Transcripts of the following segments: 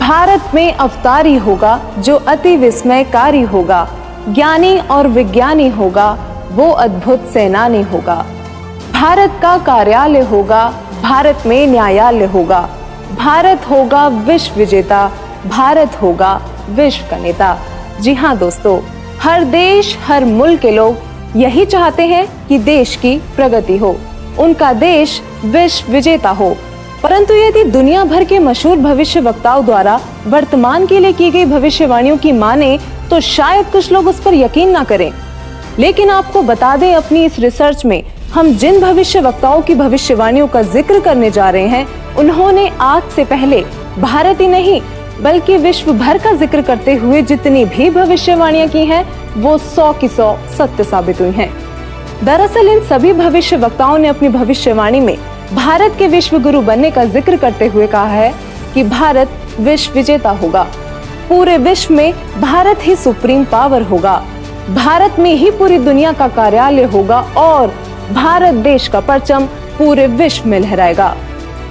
भारत में अवतारी होगा जो अति विस्मयकारी होगा, ज्ञानी और विज्ञानी होगा वो अद्भुत सेनानी होगा। भारत का कार्यालय होगा, भारत में न्यायालय होगा, भारत होगा विश्व विजेता, भारत होगा विश्व का नेता। जी हाँ दोस्तों, हर देश हर मुल्क के लोग यही चाहते हैं कि देश की प्रगति हो, उनका देश विश्व विजेता हो। परंतु यदि दुनिया भर के मशहूर भविष्य वक्ताओं द्वारा वर्तमान के लिए की गई भविष्यवाणियों की माने तो शायद कुछ लोग उस पर यकीन ना करें। लेकिन आपको बता दें, अपनी इस रिसर्च में हम जिन भविष्य वक्ताओं की भविष्यवाणियों का जिक्र करने जा रहे हैं, उन्होंने आज से पहले भारत ही नहीं बल्कि विश्व भर का जिक्र करते हुए जितनी भी भविष्यवाणियां की हैं, वो 100 की 100 सत्य साबित हुई हैं। दरअसल इन सभी भविष्य वक्ताओं ने अपनी भविष्यवाणी में भारत के विश्व गुरु बनने का जिक्र करते हुए कहा है कि भारत विश्व विजेता होगा, पूरे विश्व में भारत ही सुप्रीम पावर होगा, भारत में ही पूरी दुनिया का कार्यालय होगा और भारत देश का परचम पूरे विश्व में लहराएगा।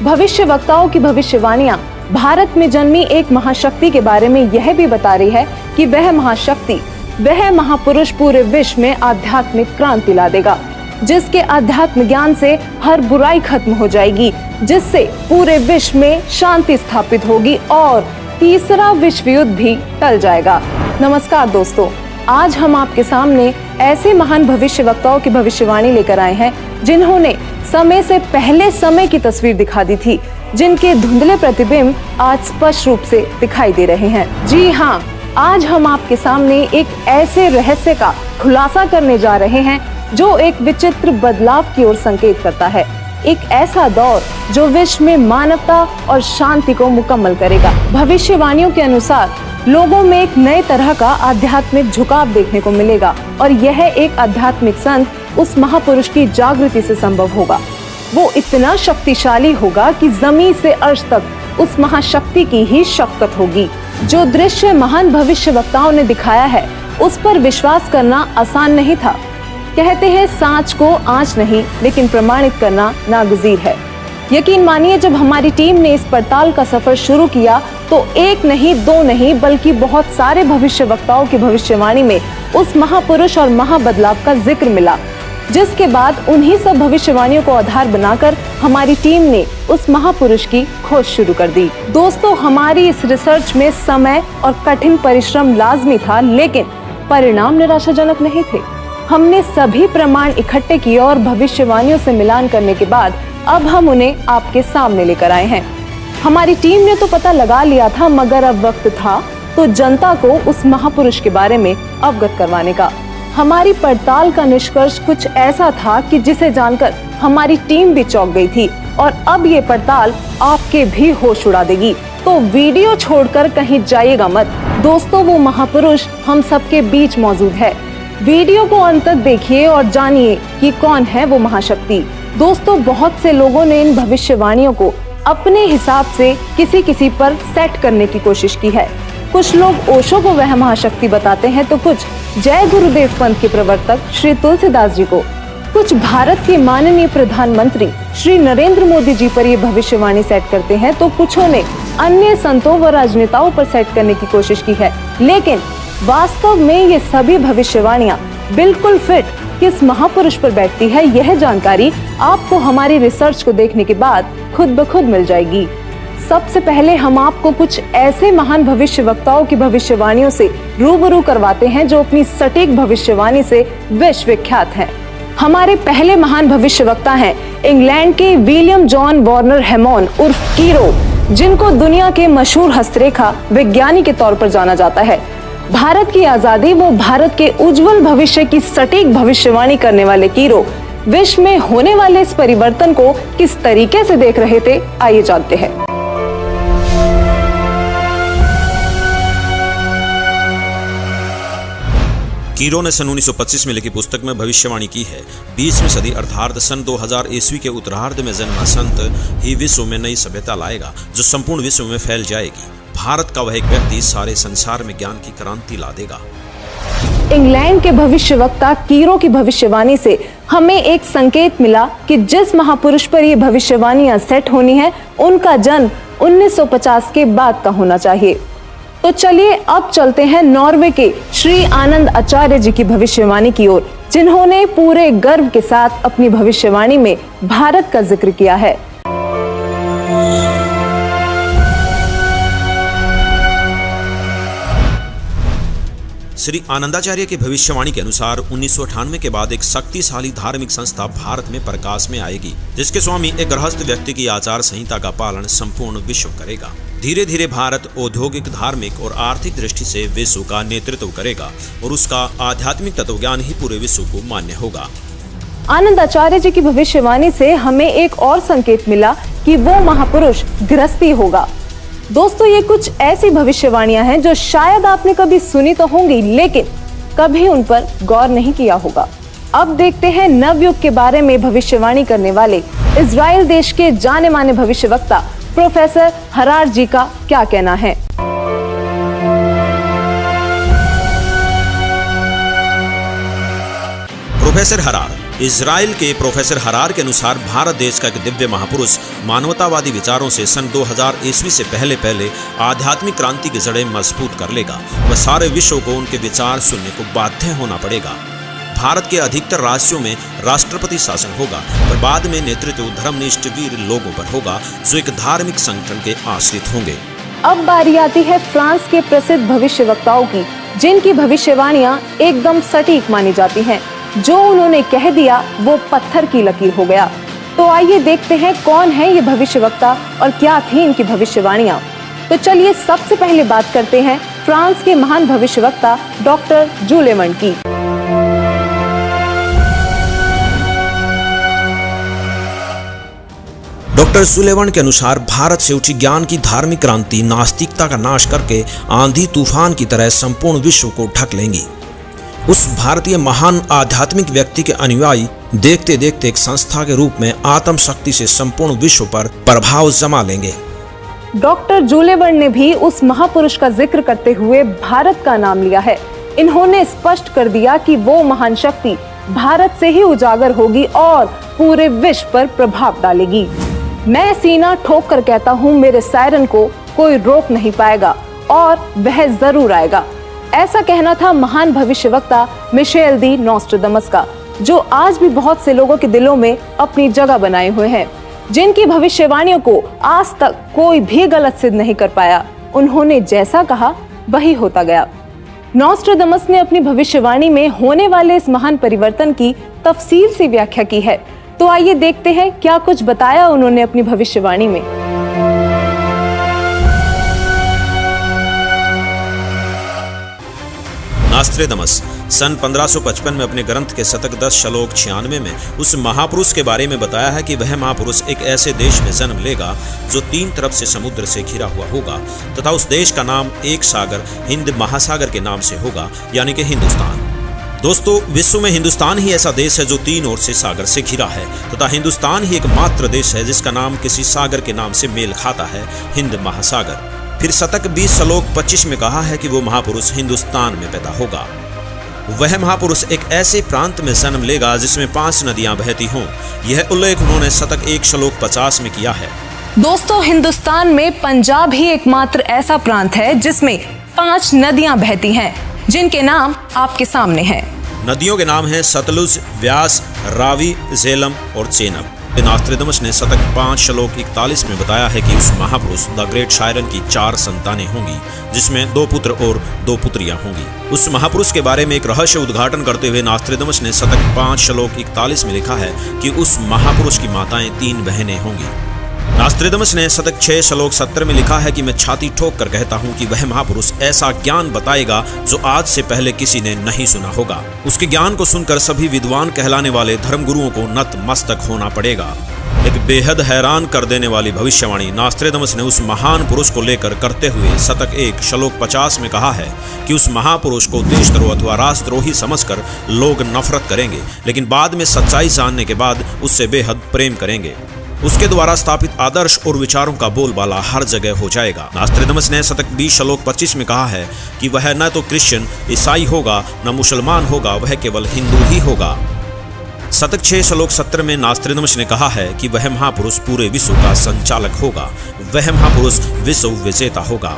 भविष्य वक्ताओं की भविष्यवाणियां भारत में जन्मी एक महाशक्ति के बारे में यह भी बता रही है कि वह महाशक्ति, वह महापुरुष पूरे विश्व में आध्यात्मिक क्रांति ला देगा, जिसके आध्यात्म ज्ञान से हर बुराई खत्म हो जाएगी, जिससे पूरे विश्व में शांति स्थापित होगी और तीसरा विश्व युद्ध भी टल जाएगा। नमस्कार दोस्तों, आज हम आपके सामने ऐसे महान भविष्य वक्ताओं की भविष्यवाणी लेकर आए हैं जिन्होंने समय से पहले समय की तस्वीर दिखा दी थी, जिनके धुंधले प्रतिबिंब आज स्पष्ट रूप से दिखाई दे रहे हैं। जी हाँ, आज हम आपके सामने एक ऐसे रहस्य का खुलासा करने जा रहे हैं जो एक विचित्र बदलाव की ओर संकेत करता है, एक ऐसा दौर जो विश्व में मानवता और शांति को मुकम्मल करेगा। भविष्यवाणियों के अनुसार लोगों में एक नए तरह का आध्यात्मिक झुकाव देखने को मिलेगा और यह एक आध्यात्मिक संत उस महापुरुष की जागृति से संभव होगा। वो इतना शक्तिशाली होगा कि जमीन से अर्श तक उस महाशक्ति की ही शक्ति होगी। जो दृश्य महान भविष्य वक्ताओं ने दिखाया है उस पर विश्वास करना आसान नहीं था। कहते हैं सांच को आंच नहीं लेकिन प्रमाणित करना नागुज़ीर है। यकीन मानिए, जब हमारी टीम ने इस पड़ताल का सफर शुरू किया तो एक नहीं दो नहीं बल्कि बहुत सारे भविष्य वक्ताओं की भविष्यवाणी में उस महापुरुष और महाबदलाव का जिक्र मिला, जिसके बाद उन्हीं सब भविष्यवाणियों को आधार बनाकर हमारी टीम ने उस महापुरुष की खोज शुरू कर दी। दोस्तों, हमारी इस रिसर्च में समय और कठिन परिश्रम लाजमी था, लेकिन परिणाम निराशाजनक नहीं थे। हमने सभी प्रमाण इकट्ठे किए और भविष्यवाणियों से मिलान करने के बाद अब हम उन्हें आपके सामने लेकर आए हैं। हमारी टीम ने तो पता लगा लिया था, मगर अब वक्त था तो जनता को उस महापुरुष के बारे में अवगत करवाने का। हमारी पड़ताल का निष्कर्ष कुछ ऐसा था कि जिसे जानकर हमारी टीम भी चौंक गई थी और अब ये पड़ताल आपके भी होश उड़ा देगी। तो वीडियो छोड़कर कहीं जाइएगा मत। दोस्तों, वो महापुरुष हम सबके बीच मौजूद है। वीडियो को अंत तक देखिए और जानिए कि कौन है वो महाशक्ति। दोस्तों, बहुत से लोगों ने इन भविष्यवाणियों को अपने हिसाब से किसी पर सेट करने की कोशिश की है। कुछ लोग ओशो को वह महाशक्ति बताते हैं तो कुछ जय गुरुदेव पंथ के प्रवर्तक श्री तुलसीदास जी को, कुछ भारत के माननीय प्रधानमंत्री श्री नरेंद्र मोदी जी पर ये भविष्यवाणी सेट करते हैं तो कुछों ने अन्य संतों व राजनेताओं पर सेट करने की कोशिश की है। लेकिन वास्तव में ये सभी भविष्यवाणियां बिल्कुल फिट किस महापुरुष पर बैठती है, यह जानकारी आपको हमारी रिसर्च को देखने के बाद खुद ब खुद मिल जाएगी। सबसे पहले हम आपको कुछ ऐसे महान भविष्य वक्ताओं की भविष्यवाणियों से रूबरू करवाते हैं जो अपनी सटीक भविष्यवाणी से विश्व विख्यात हैं। हमारे पहले महान भविष्य वक्ता हैं इंग्लैंड के विलियम जॉन वार्नर हैमॉन्ड उर्फ कीरो, जिनको दुनिया के मशहूर हस्तरेखा विज्ञानी के तौर पर जाना जाता है। भारत की आजादी व भारत के उज्जवल भविष्य की सटीक भविष्यवाणी करने वाले कीरो विश्व में होने वाले इस परिवर्तन को किस तरीके से देख रहे थे, आइए जानते हैं। कीरो ने सन 1925 में लिखी पुस्तक में भविष्यवाणी की है 20वीं सदी अर्थात सन 2000 ईस्वी के उत्तरार्ध में जन्मा संत ही विश्व में नई सभ्यता लाएगा जो संपूर्ण विश्व में फैल जाएगी। भारत का वह एक व्यक्ति सारे संसार में ज्ञान की क्रांति ला देगा। इंग्लैंड के भविष्यवक्ता कीरो की भविष्यवाणी से हमें एक संकेत मिला कि जिस महापुरुष पर ये भविष्यवाणियां सेट होनी है उनका जन्म 1950 के बाद का होना चाहिए। तो चलिए अब चलते हैं नॉर्वे के श्री आनंद आचार्य जी की भविष्यवाणी की ओर, जिन्होंने पूरे गर्व के साथ अपनी भविष्यवाणी में भारत का जिक्र किया है। श्री आनंदाचार्य की भविष्यवाणी के अनुसार 1998 के बाद एक शक्तिशाली धार्मिक संस्था भारत में प्रकाश में आएगी, जिसके स्वामी एक गृहस्थ व्यक्ति की आचार संहिता का पालन संपूर्ण विश्व करेगा। धीरे धीरे भारत औद्योगिक, धार्मिक और आर्थिक दृष्टि से विश्व का नेतृत्व करेगा और उसका आध्यात्मिक तत्वज्ञान ही पूरे विश्व को मान्य होगा। आनंद आचार्य जी की भविष्यवाणी से हमें एक और संकेत मिला कि वो महापुरुष गृहस्थी होगा। दोस्तों, ये कुछ ऐसी भविष्यवाणियां हैं जो शायद आपने कभी सुनी तो होंगी, लेकिन कभी उन पर गौर नहीं किया होगा। अब देखते हैं नवयुग के बारे में भविष्यवाणी करने वाले इजराइल देश के जाने माने भविष्यवक्ता प्रोफेसर हरार जी का क्या कहना है। प्रोफेसर हरार। इजराइल के प्रोफेसर हरार के अनुसार भारत देश का एक दिव्य महापुरुष मानवतावादी विचारों से सन 2000 ईस्वी से पहले आध्यात्मिक क्रांति की जड़ें मजबूत कर लेगा। वह सारे विश्व को उनके विचार सुनने को बाध्य होना पड़ेगा। भारत के अधिकतर राज्यों में राष्ट्रपति शासन होगा, पर बाद में नेतृत्व धर्मनिष्ठ वीर लोगों पर होगा जो एक धार्मिक संगठन के आश्रित होंगे। अब बारी आती है फ्रांस के प्रसिद्ध भविष्यवक्ताओं की, जिनकी भविष्यवाणियां एकदम सटीक मानी जाती हैं। जो उन्होंने कह दिया वो पत्थर की लकीर हो गया। तो आइए देखते हैं कौन है ये भविष्यवक्ता और क्या थी इनकी भविष्यवाणियां। तो चलिए सबसे पहले बात करते हैं फ्रांस के महान भविष्यवक्ता डॉक्टर जूले वर्न की। डॉक्टर जूले वर्न के अनुसार भारत से उठी ज्ञान की धार्मिक क्रांति नास्तिकता का नाश करके आंधी तूफान की तरह संपूर्ण विश्व को ढक लेंगी। उस भारतीय महान आध्यात्मिक व्यक्ति के अनुयायी देखते देखते एक संस्था के रूप में आत्म शक्ति से संपूर्ण विश्व पर प्रभाव जमा लेंगे। डॉक्टर जूले वर्न ने भी उस महापुरुष का जिक्र करते हुए भारत का नाम लिया है। इन्होंने स्पष्ट कर दिया कि वो महान शक्ति भारत से ही उजागर होगी और पूरे विश्व पर प्रभाव डालेगी। मैं सीना ठोक कर कहता हूँ, मेरे सायरन को कोई रोक नहीं पाएगा और वह जरूर आएगा। ऐसा कहना था महान भविष्यवक्ता मिशेल दी नोस्ट्रादामस का, जो आज भी बहुत से लोगों के दिलों में अपनी जगह बनाए हुए हैं, जिनकी भविष्यवाणियों को आज तक कोई भी गलत सिद्ध नहीं कर पाया। उन्होंने जैसा कहा वही होता गया। नोस्ट्रादामस ने अपनी भविष्यवाणी में होने वाले इस महान परिवर्तन की तफसील से व्याख्या की है। तो आइए देखते हैं क्या कुछ बताया उन्होंने अपनी भविष्यवाणी में। नोस्ट्रादामस सन 1555 में अपने ग्रंथ के शतक 10 श्लोक 96 में उस महापुरुष के बारे में बताया है कि वह महापुरुष एक ऐसे देश में जन्म लेगा जो 3 तरफ से समुद्र से घिरा हुआ होगा तथा उस देश का नाम एक सागर हिंद महासागर के नाम से होगा, यानी कि हिंदुस्तान। दोस्तों, विश्व में हिंदुस्तान ही ऐसा देश है जो 3 ओर से सागर से घिरा है तथा हिंदुस्तान ही एकमात्र देश है जिसका नाम किसी सागर के नाम से मेल खाता है, हिंद महासागर। फिर शतक 20 श्लोक 25 में कहा है कि वो महापुरुष हिंदुस्तान में पैदा होगा। वह महापुरुष एक ऐसे प्रांत में जन्म लेगा जिसमें 5 नदियां बहती हों। यह उल्लेख उन्होंने शतक 1 श्लोक 50 में किया है। दोस्तों, हिंदुस्तान में पंजाब ही एकमात्र ऐसा प्रांत है जिसमें 5 नदियां बहती हैं, जिनके नाम आपके सामने हैं। नदियों के नाम हैं सतलुज, व्यास, रावी, झेलम और चेनाब। नोस्ट्रादामस ने शतक 5 श्लोक 41 में बताया है कि उस महापुरुष द ग्रेट शायरन की 4 संतानें होंगी, जिसमें 2 पुत्र और 2 पुत्रियां होंगी। उस महापुरुष के बारे में एक रहस्य उद्घाटन करते हुए नोस्ट्रादामस ने शतक 5 श्लोक 41 में लिखा है कि उस महापुरुष की माताएं 3 बहनें होंगी। नोस्ट्रादामस ने शतक 6 श्लोक 70 में लिखा है कि मैं छाती ठोक कर कहता हूँ कि वह महापुरुष ऐसा ज्ञान बताएगा जो आज से पहले किसी ने नहीं सुना होगा। उसके ज्ञान को सुनकर सभी विद्वान कहलाने वाले धर्मगुरुओं को नतमस्तक होना पड़ेगा। एक बेहद हैरान कर देने वाली भविष्यवाणी नोस्ट्रादामस ने उस महान पुरुष को लेकर करते हुए शतक 1 श्लोक 50 में कहा है कि उस महापुरुष को देशद्रोह अथवा राष्ट्रद्रोही समझकर लोग नफरत करेंगे, लेकिन बाद में सच्चाई जानने के बाद उससे बेहद प्रेम करेंगे। उसके द्वारा स्थापित आदर्श और विचारों का बोलबाला हर जगह हो जाएगा। नॉस्ट्रेडमस ने शतक 20 श्लोक 25 में कहा है कि वह न तो क्रिश्चियन ईसाई होगा न मुसलमान होगा, वह केवल हिंदू ही होगा। शतक 6 श्लोक 17 में नॉस्ट्रेडमस ने कहा है कि वह महापुरुष पूरे विश्व का संचालक होगा, वह महापुरुष विश्व विजेता होगा।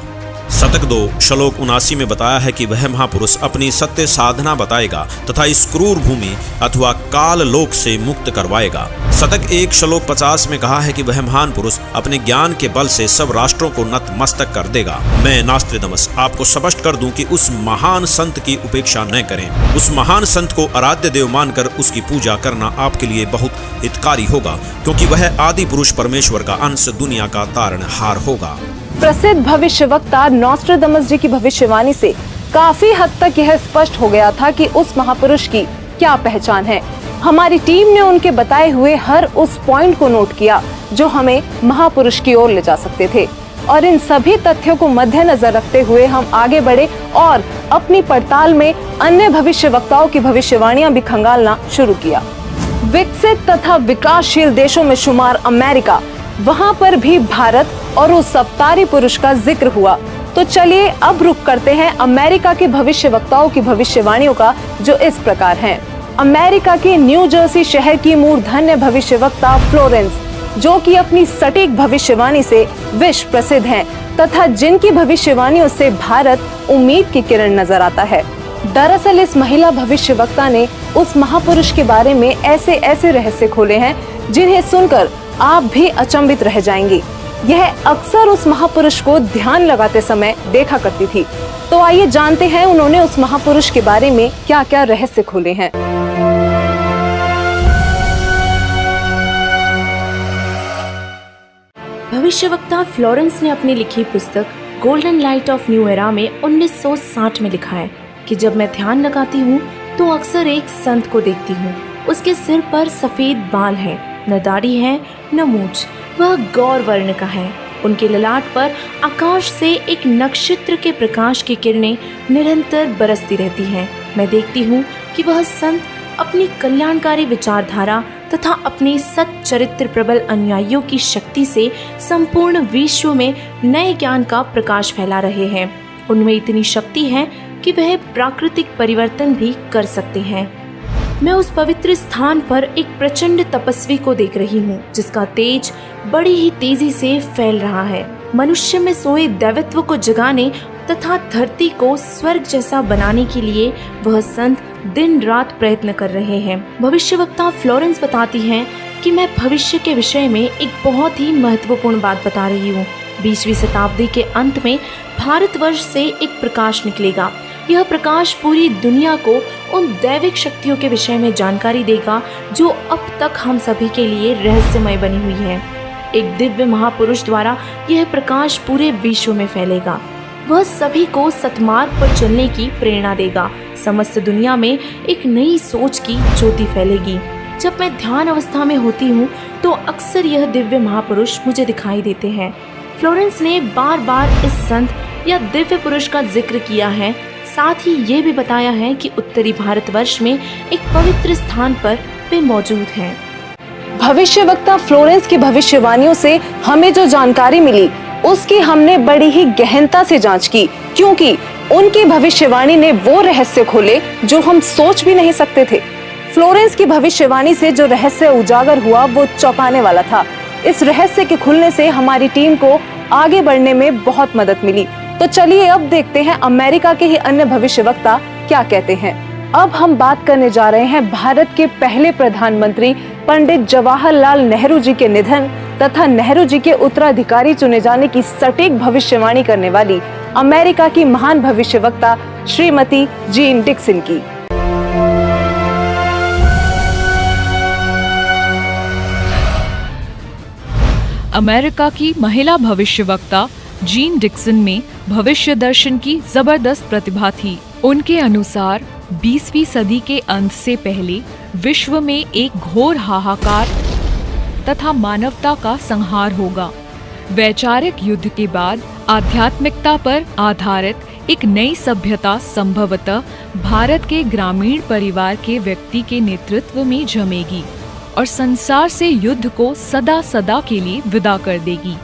शतक 2 श्लोक 79 में बताया है कि वह महापुरुष अपनी सत्य साधना बताएगा तथा इस क्रूर भूमि अथवा काल लोक से मुक्त करवाएगा। शतक 1 श्लोक 50 में कहा है कि वह महान पुरुष अपने ज्ञान के बल से सब राष्ट्रों को नतमस्तक कर देगा। मैं नॉस्ट्रेडमस आपको स्पष्ट कर दूं कि उस महान संत की उपेक्षा न करें। उस महान संत को आराध्य देव मानकर उसकी पूजा करना आपके लिए बहुत हितकारी होगा, क्योंकि वह आदि पुरुष परमेश्वर का अंश, दुनिया का तारणहार होगा। प्रसिद्ध भविष्यवक्ता नॉस्ट्रेडमस जी की भविष्यवाणी से काफी हद तक यह स्पष्ट हो गया था कि उस महापुरुष की क्या पहचान है। हमारी टीम ने उनके बताए हुए हर उस पॉइंट को नोट किया जो हमें महापुरुष की ओर ले जा सकते थे, और इन सभी तथ्यों को मद्देनजर रखते हुए हम आगे बढ़े और अपनी पड़ताल में अन्य भविष्यवक्ताओं की भविष्यवाणियां भी खंगालना शुरू किया। विकसित तथा विकासशील देशों में शुमार अमेरिका, वहां पर भी भारत और उस अवतारी पुरुष का जिक्र हुआ। तो चलिए अब रुक करते हैं अमेरिका के भविष्यवक्ताओं की भविष्यवाणियों का, जो इस प्रकार हैं। अमेरिका के न्यू जर्सी शहर की मूर्धन्य भविष्यवक्ता फ्लोरेंस, जो कि अपनी सटीक भविष्यवाणी से विश्व प्रसिद्ध हैं तथा जिनकी भविष्यवाणियों से भारत उम्मीद की किरण नजर आता है। दरअसल इस महिला भविष्यवक्ता ने उस महापुरुष के बारे में ऐसे ऐसे रहस्य खोले हैं जिन्हें सुनकर आप भी अचंभित रह जाएंगी। यह अक्सर उस महापुरुष को ध्यान लगाते समय देखा करती थी। तो आइए जानते हैं उन्होंने उस महापुरुष के बारे में क्या क्या रहस्य खोले हैं। भविष्यवक्ता फ्लोरेंस ने अपनी लिखी पुस्तक golden light of new era में 1960 में लिखा है कि जब मैं ध्यान लगाती हूँ तो अक्सर एक संत को देखती हूँ। उसके सिर पर सफेद बाल है, न दाढ़ी है न मूंछ, वह गौर वर्ण का है। उनके ललाट पर आकाश से एक नक्षत्र के प्रकाश की किरणें निरंतर बरसती रहती हैं। मैं देखती हूँ कि वह संत अपनी कल्याणकारी विचारधारा तथा अपने सच्चरित्र प्रबल अनुयायियों की शक्ति से संपूर्ण विश्व में नए ज्ञान का प्रकाश फैला रहे हैं। उनमें इतनी शक्ति है कि वह प्राकृतिक परिवर्तन भी कर सकते हैं। मैं उस पवित्र स्थान पर एक प्रचंड तपस्वी को देख रही हूँ, जिसका तेज बड़ी ही तेजी से फैल रहा है। मनुष्य में सोए दैवत्व को जगाने तथा धरती को स्वर्ग जैसा बनाने के लिए वह संत दिन रात प्रयत्न कर रहे हैं। भविष्यवक्ता फ्लोरेंस बताती हैं कि मैं भविष्य के विषय में एक बहुत ही महत्वपूर्ण बात बता रही हूँ। 20वीं शताब्दी के अंत में भारतवर्ष से एक प्रकाश निकलेगा। यह प्रकाश पूरी दुनिया को उन दैविक शक्तियों के विषय में जानकारी देगा जो अब तक हम सभी के लिए रहस्यमय बनी हुई है। एक दिव्य महापुरुष द्वारा यह प्रकाश पूरे विश्व में फैलेगा। वह सभी को सतमार्ग पर चलने की प्रेरणा देगा। समस्त दुनिया में एक नई सोच की ज्योति फैलेगी। जब मैं ध्यान अवस्था में होती हूँ तो अक्सर यह दिव्य महापुरुष मुझे दिखाई देते हैं। फ्लोरेंस ने बार बार इस संत या दिव्य पुरुष का जिक्र किया है। साथ ही ये भी बताया है कि उत्तरी भारतवर्ष में एक पवित्र स्थान पर वे मौजूद हैं। भविष्यवक्ता फ्लोरेंस की भविष्यवाणियों से हमें जो जानकारी मिली उसकी हमने बड़ी ही गहनता से जांच की, क्योंकि उनकी भविष्यवाणी ने वो रहस्य खोले जो हम सोच भी नहीं सकते थे। फ्लोरेंस की भविष्यवाणी से जो रहस्य उजागर हुआ वो चौंकाने वाला था। इस रहस्य के खुलने से हमारी टीम को आगे बढ़ने में बहुत मदद मिली। तो चलिए अब देखते हैं अमेरिका के ही अन्य भविष्यवक्ता क्या कहते हैं। अब हम बात करने जा रहे हैं भारत के पहले प्रधानमंत्री पंडित जवाहरलाल नेहरू जी के निधन तथा नेहरू जी के उत्तराधिकारी चुने जाने की सटीक भविष्यवाणी करने वाली अमेरिका की महान भविष्यवक्ता श्रीमती जीन डिक्सन की। अमेरिका की महिला भविष्यवक्ता जीन डिक्सन में भविष्य दर्शन की जबरदस्त प्रतिभा थी। उनके अनुसार 20वीं सदी के अंत से पहले विश्व में एक घोर हाहाकार तथा मानवता का संहार होगा। वैचारिक युद्ध के बाद आध्यात्मिकता पर आधारित एक नई सभ्यता संभवतः भारत के ग्रामीण परिवार के व्यक्ति के नेतृत्व में जमेगी। और संसार से युद्ध को सदा सदा के लिए विदा कर देगी।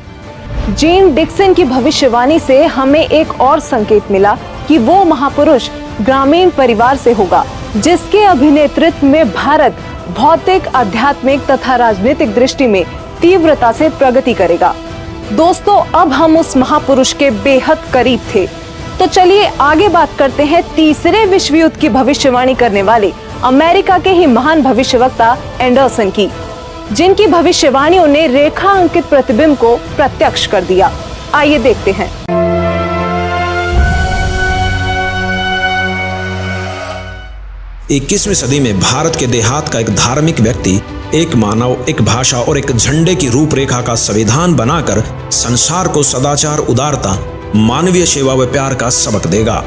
जीन डिक्सन की भविष्यवाणी से हमें एक और संकेत मिला कि वो महापुरुष ग्रामीण परिवार से होगा जिसके अभिनेतृत्व में भारत भौतिक, आध्यात्मिक तथा राजनीतिक दृष्टि में तीव्रता से प्रगति करेगा। दोस्तों, अब हम उस महापुरुष के बेहद करीब थे, तो चलिए आगे बात करते हैं तीसरे विश्व युद्ध की भविष्यवाणी करने वाले अमेरिका के ही महान भविष्यवक्ता एंडरसन की, जिनकी भविष्यवाणियों ने रेखा अंकित प्रतिबिंब को प्रत्यक्ष कर दिया। आइए देखते हैं। 21वीं सदी में भारत के देहात का एक धार्मिक व्यक्ति एक मानव, एक भाषा और एक झंडे की रूपरेखा का संविधान बनाकर संसार को सदाचार, उदारता, मानवीय सेवा व प्यार का सबक देगा।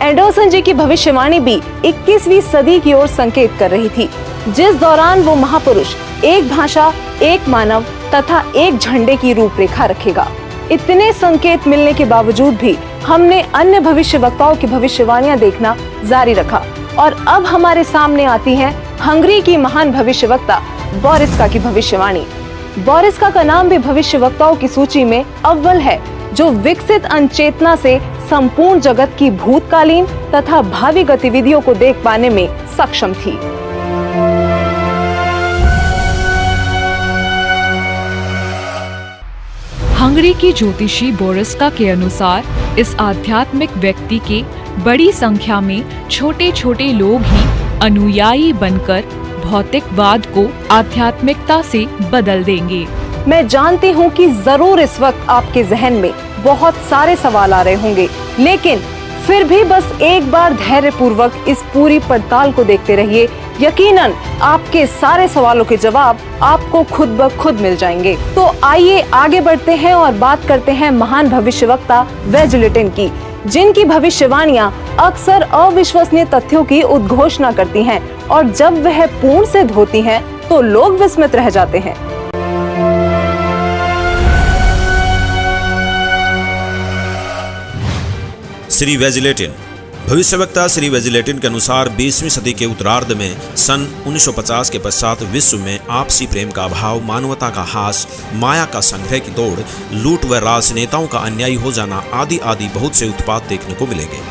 एंडरसन जी की भविष्यवाणी भी 21वीं सदी की ओर संकेत कर रही थी, जिस दौरान वो महापुरुष एक भाषा, एक मानव तथा एक झंडे की रूपरेखा रखेगा। इतने संकेत मिलने के बावजूद भी हमने अन्य भविष्यवक्ताओं की भविष्यवाणियां देखना जारी रखा और अब हमारे सामने आती है हंगरी की महान भविष्यवक्ता बोरिस्का की भविष्यवाणी। बोरिस्का का नाम भी भविष्यवक्ताओं की सूची में अव्वल है, जो विकसित अनचेतना से संपूर्ण जगत की भूतकालीन तथा भावी गतिविधियों को देख पाने में सक्षम थी। हंगरी की ज्योतिषी बोरिस्का के अनुसार इस आध्यात्मिक व्यक्ति के बड़ी संख्या में छोटे छोटे लोग ही अनुयायी बनकर भौतिकवाद को आध्यात्मिकता से बदल देंगे। मैं जानती हूँ कि जरूर इस वक्त आपके जहन में बहुत सारे सवाल आ रहे होंगे, लेकिन फिर भी बस एक बार धैर्य पूर्वक इस पूरी पड़ताल को देखते रहिए। यकीनन आपके सारे सवालों के जवाब आपको खुद ब खुद मिल जाएंगे। तो आइए आगे बढ़ते हैं और बात करते हैं महान भविष्यवक्ता वेजलेटिन की, जिनकी भविष्यवाणियां अक्सर अविश्वसनीय तथ्यों की उद्घोषणा करती हैं और जब वह पूर्ण सिद्ध होती हैं तो लोग विस्मित रह जाते हैं। श्री वेजलेटिन। भविष्यवक्ता श्री वेजलेटिन के अनुसार 20वीं सदी के उत्तरार्ध में सन 1950 के पश्चात विश्व में आपसी प्रेम का अभाव, मानवता का हास, माया का संग्रह की दौड़, लूट व राजनेताओं का अन्यायी हो जाना आदि आदि बहुत से उत्पात देखने को मिलेंगे।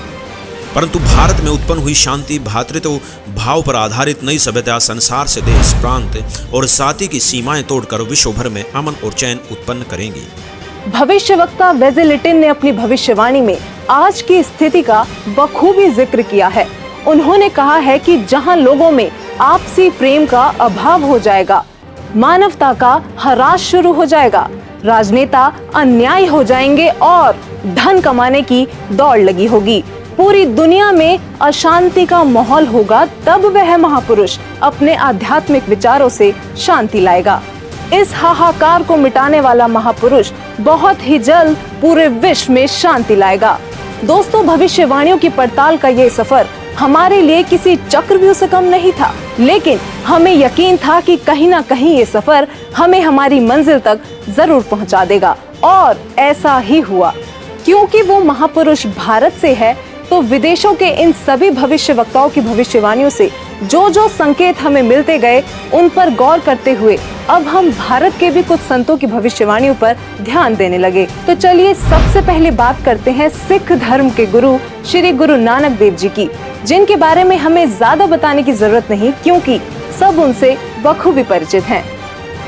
परंतु भारत में उत्पन्न हुई शांति, भ्रातृत्व भाव पर आधारित नई सभ्यता संसार से देश, प्रांत और जाति की सीमाएं तोड़कर विश्व भर में अमन और चैन उत्पन्न करेंगी। भविष्यवक्ता वेजलेटिन ने अपनी भविष्यवाणी में आज की स्थिति का बखूबी जिक्र किया है। उन्होंने कहा है कि जहां लोगों में आपसी प्रेम का अभाव हो जाएगा, मानवता का ह्रास शुरू हो जाएगा, राजनेता अन्यायी हो जाएंगे और धन कमाने की दौड़ लगी होगी, पूरी दुनिया में अशांति का माहौल होगा, तब वह महापुरुष अपने आध्यात्मिक विचारों से शांति लाएगा। इस हाहाकार को मिटाने वाला महापुरुष बहुत ही जल्द पूरे विश्व में शांति लाएगा। दोस्तों, भविष्यवाणियों की पड़ताल का ये सफर हमारे लिए किसी चक्रव्यूह से कम नहीं था, लेकिन हमें यकीन था कि कहीं ना कहीं ये सफर हमें हमारी मंजिल तक जरूर पहुंचा देगा, और ऐसा ही हुआ। क्योंकि वो महापुरुष भारत से है, तो विदेशों के इन सभी भविष्यवक्ताओं की भविष्यवाणियों से जो जो संकेत हमें मिलते गए, उन पर गौर करते हुए अब हम भारत के भी कुछ संतों की भविष्यवाणियों पर ध्यान देने लगे। तो चलिए सबसे पहले बात करते हैं सिख धर्म के गुरु श्री गुरु नानक देव जी की, जिनके बारे में हमें ज्यादा बताने की जरूरत नहीं, क्योंकि सब उनसे बखूबी परिचित हैं।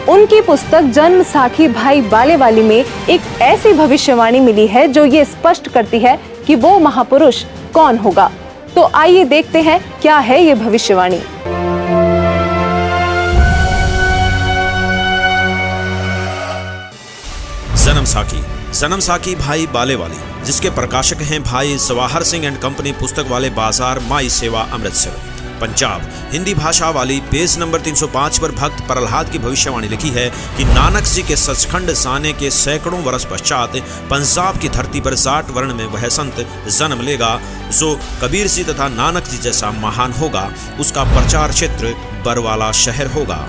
उनकी पुस्तक जन्म साखी भाई बालेवाली में एक ऐसी भविष्यवाणी मिली है जो ये स्पष्ट करती है कि वो महापुरुष कौन होगा। तो आइए देखते हैं क्या है ये भविष्यवाणी। जन्म साखी भाई बालेवाली, जिसके प्रकाशक हैं भाई सवाहर सिंह एंड कंपनी, पुस्तक वाले बाजार, माई सेवा, अमृतसर, पंजाब। हिंदी भाषा वाली। पेज नंबर 305 पर भक्त प्रहलाद की भविष्यवाणी लिखी है कि नानक जी के सचखंड साने के सैकड़ों वर्ष पश्चात पंजाब की धरती पर 60 वर्ण में वह संत जन्म लेगा जो कबीर जी तथा नानक जी जैसा महान होगा। उसका प्रचार क्षेत्र बरवाला शहर होगा।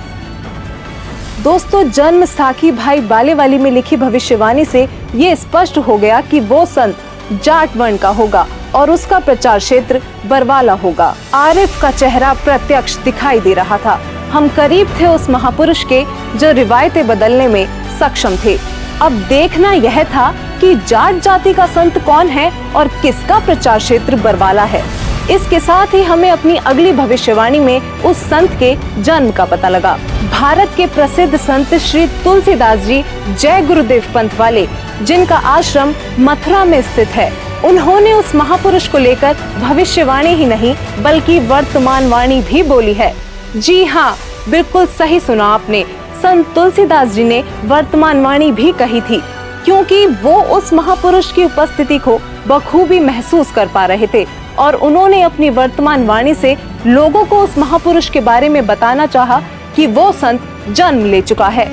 दोस्तों, जन्म साखी भाई बालेवाली में लिखी भविष्यवाणी से ये स्पष्ट हो गया कि वो संत जाट वर्ण का होगा और उसका प्रचार क्षेत्र बरवाला होगा। आरिफ का चेहरा प्रत्यक्ष दिखाई दे रहा था। हम करीब थे उस महापुरुष के जो रिवायतें बदलने में सक्षम थे। अब देखना यह था कि जाट जाति का संत कौन है और किसका प्रचार क्षेत्र बरवाला है। इसके साथ ही हमें अपनी अगली भविष्यवाणी में उस संत के जन्म का पता लगा। भारत के प्रसिद्ध संत श्री तुलसीदास जी जय गुरुदेव पंथ वाले, जिनका आश्रम मथुरा में स्थित है, उन्होंने उस महापुरुष को लेकर भविष्यवाणी ही नहीं बल्कि वर्तमान वाणी भी बोली है। जी हाँ, बिल्कुल सही सुना आपने। संत तुलसीदास जी ने वर्तमान वाणी भी कही थी, क्योंकि वो उस महापुरुष की उपस्थिति को बखूबी महसूस कर पा रहे थे और उन्होंने अपनी वर्तमान वाणी से लोगों को उस महापुरुष के बारे में बताना चाहा कि वो संत जन्म ले चुका है।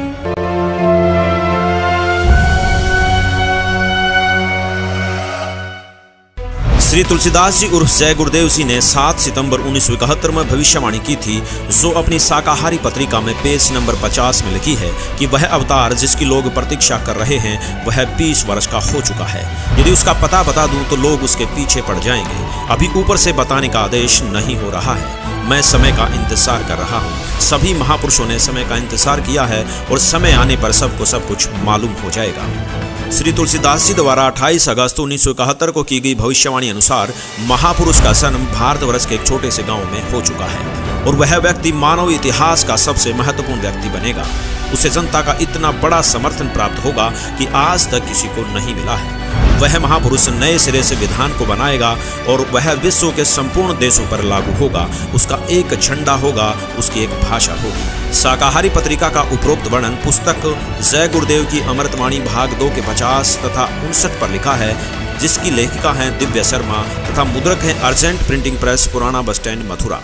श्री तुलसीदास जी उर्फ जय गुरुदेव जी ने 7 सितंबर 1971 में भविष्यवाणी की थी, जो अपनी शाकाहारी पत्रिका में पेज नंबर 50 में लिखी है कि वह अवतार जिसकी लोग प्रतीक्षा कर रहे हैं वह 20 वर्ष का हो चुका है। यदि उसका पता बता दूं तो लोग उसके पीछे पड़ जाएंगे। अभी ऊपर से बताने का आदेश नहीं हो रहा है। मैं समय का इंतजार कर रहा हूँ। सभी महापुरुषों ने समय का इंतजार किया है और समय आने पर सबको सब कुछ मालूम हो जाएगा। श्री तुलसीदास जी द्वारा 28 अगस्त 1971 को की गई भविष्यवाणी अनुसार महापुरुष का जन्म भारतवर्ष के एक छोटे से गांव में हो चुका है और वह व्यक्ति मानव इतिहास का सबसे महत्वपूर्ण व्यक्ति बनेगा। उसे जनता का इतना बड़ा समर्थन प्राप्त होगा कि आज तक किसी को नहीं मिला है। वह महापुरुष नए सिरे से विधान को बनाएगा और वह विश्व के संपूर्ण देशों पर लागू होगा। उसका एक झंडा होगा, उसकी एक भाषा होगी। शाकाहारी पत्रिका का उपरोक्त वर्णन पुस्तक जय गुरुदेव की अमृतवाणी भाग 2 के 50 तथा 59 पर लिखा है, जिसकी लेखिका हैं दिव्या शर्मा तथा मुद्रक हैं अर्जेंट प्रिंटिंग प्रेस, पुराना बस स्टैंड, मथुरा।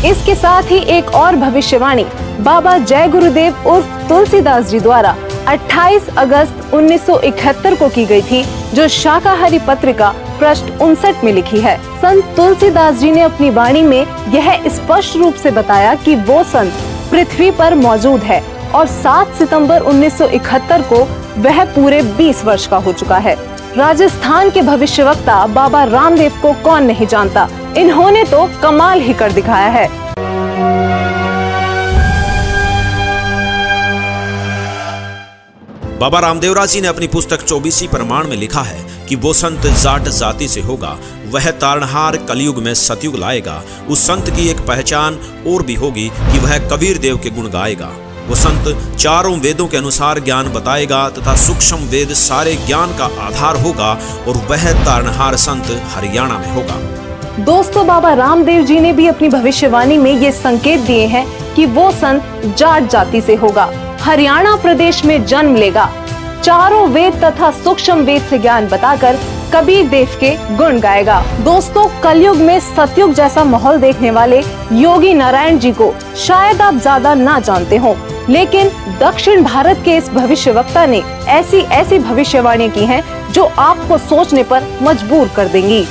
इसके साथ ही एक और भविष्यवाणी बाबा जय गुरुदेव उर्फ तुलसीदास जी द्वारा 28 अगस्त 1971 को की गई थी, जो शाकाहारी पत्रिका पृष्ठ 59 में लिखी है। संत तुलसीदास जी ने अपनी वाणी में यह स्पष्ट रूप से बताया कि वो संत पृथ्वी पर मौजूद है और 7 सितंबर 1971 को वह पूरे 20 वर्ष का हो चुका है। राजस्थान के भविष्यवक्ता बाबा रामदेव को कौन नहीं जानता। इन्होंने तो कमाल ही कर दिखाया है। बाबा रामदेवराज जी ने अपनी पुस्तक 24 प्रमाण में लिखा है कि वो संत जाट जाति से होगा। वह तारणहार कलयुग में सतयुग लाएगा। उस संत की एक पहचान और भी होगी कि वह कबीर देव के गुण गाएगा। वो संत चारों वेदों के अनुसार ज्ञान बताएगा तथा सूक्ष्म वेद सारे ज्ञान का आधार होगा और वह तारणहार संत हरियाणा में होगा। दोस्तों, बाबा रामदेव जी ने भी अपनी भविष्यवाणी में ये संकेत दिए हैं कि वो संत जाट जाति से होगा, हरियाणा प्रदेश में जन्म लेगा, चारों वेद तथा सूक्ष्म वेद से ज्ञान बताकर कबीर देव के गुण गाएगा। दोस्तों, कलयुग में सतयुग जैसा माहौल देखने वाले योगी नारायण जी को शायद आप ज्यादा ना जानते हो, लेकिन दक्षिण भारत के इस भविष्यवक्ता ने ऐसी भविष्यवाणी की हैं जो आपको सोचने पर मजबूर कर देंगी।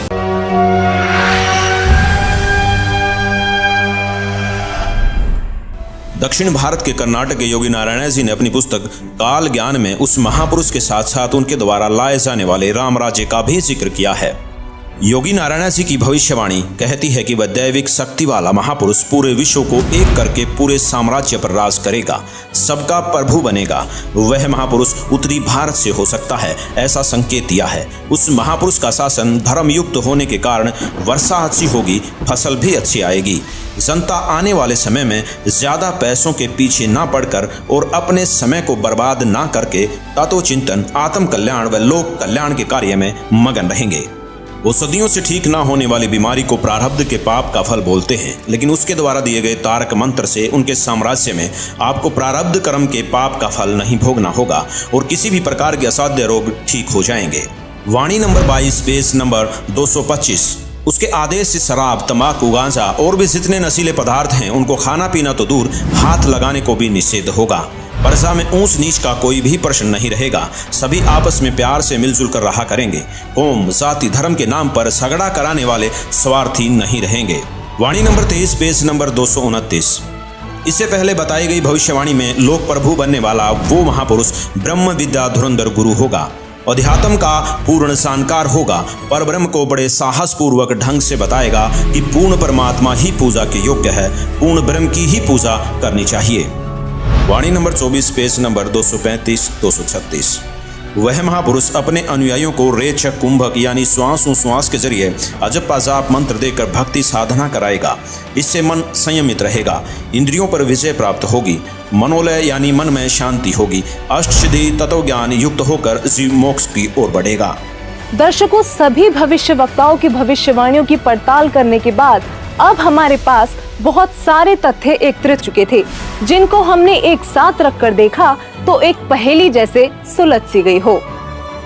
दक्षिण भारत के कर्नाटक के योगी नारायण जी ने अपनी पुस्तक काल ज्ञान में उस महापुरुष के साथ साथ उनके द्वारा लाए जाने वाले राम राज्य का भी जिक्र किया है। योगी नारायण जी की भविष्यवाणी कहती है कि वह दैविक शक्ति वाला महापुरुष पूरे विश्व को एक करके पूरे साम्राज्य पर राज करेगा, सबका प्रभु बनेगा। वह महापुरुष उत्तरी भारत से हो सकता है, ऐसा संकेत दिया है। उस महापुरुष का शासन धर्म युक्त होने के कारण वर्षा अच्छी होगी, फसल भी अच्छी आएगी। जनता आने वाले समय में ज्यादा पैसों के पीछे ना पड़कर और अपने समय को बर्बाद ना करके तत्वचिंतन, आत्म कल्याण व लोक कल्याण के कार्य में मगन रहेंगे। वो सदियों से ठीक ना होने वाली बीमारी को प्रारब्ध के पाप का फल बोलते हैं, लेकिन उसके द्वारा दिए गए तारक मंत्र से उनके साम्राज्य में आपको प्रारब्ध कर्म के पाप का फल नहीं भोगना होगा और किसी भी प्रकार के असाध्य रोग ठीक हो जाएंगे। वाणी नंबर 22 पेज नंबर 225। उसके आदेश से शराब, तंबाकू, गांजा और भी जितने नशीले पदार्थ हैं उनको खाना पीना तो दूर, हाथ लगाने को भी निषेध होगा। प्रजा में ऊंच नीच का कोई भी प्रश्न नहीं रहेगा। सभी आपस में प्यार से मिलजुल कर रहा करेंगे। कौम, जाति, धर्म के नाम पर झगड़ा कराने वाले स्वार्थी नहीं रहेंगे। वाणी नंबर 23 पेज नंबर 229। इससे पहले बताई गई भविष्यवाणी में लोक प्रभु बनने वाला वो महापुरुष ब्रह्म विद्या धुरंधर गुरु होगा अध्यात्म का पूर्ण जानकार होगा, परब्रह्म को बड़े साहस पूर्वक ढंग से बताएगा कि पूर्ण परमात्मा ही पूजा के योग्य है, पूर्ण ब्रह्म की ही पूजा करनी चाहिए। वाणी नंबर 24, पेज नंबर 235-236। वह महापुरुष अपने अनुयायियों को रेचक कुंभक यानी श्वास के जरिए अजप जाप मंत्र देकर भक्ति साधना कराएगा। इससे मन संयमित रहेगा, इंद्रियों पर विजय प्राप्त होगी, मनोलय यानी मन में शांति होगी, अष्टसिद्धि तत्व ज्ञान युक्त होकर जीव मोक्ष की ओर बढ़ेगा। दर्शकों, सभी भविष्य वक्ताओं की भविष्यवाणियों की पड़ताल करने के बाद अब हमारे पास बहुत सारे तथ्य एकत्रित चुके थे, जिनको हमने एक साथ रखकर देखा तो एक पहेली जैसे सुलझ सी गई हो।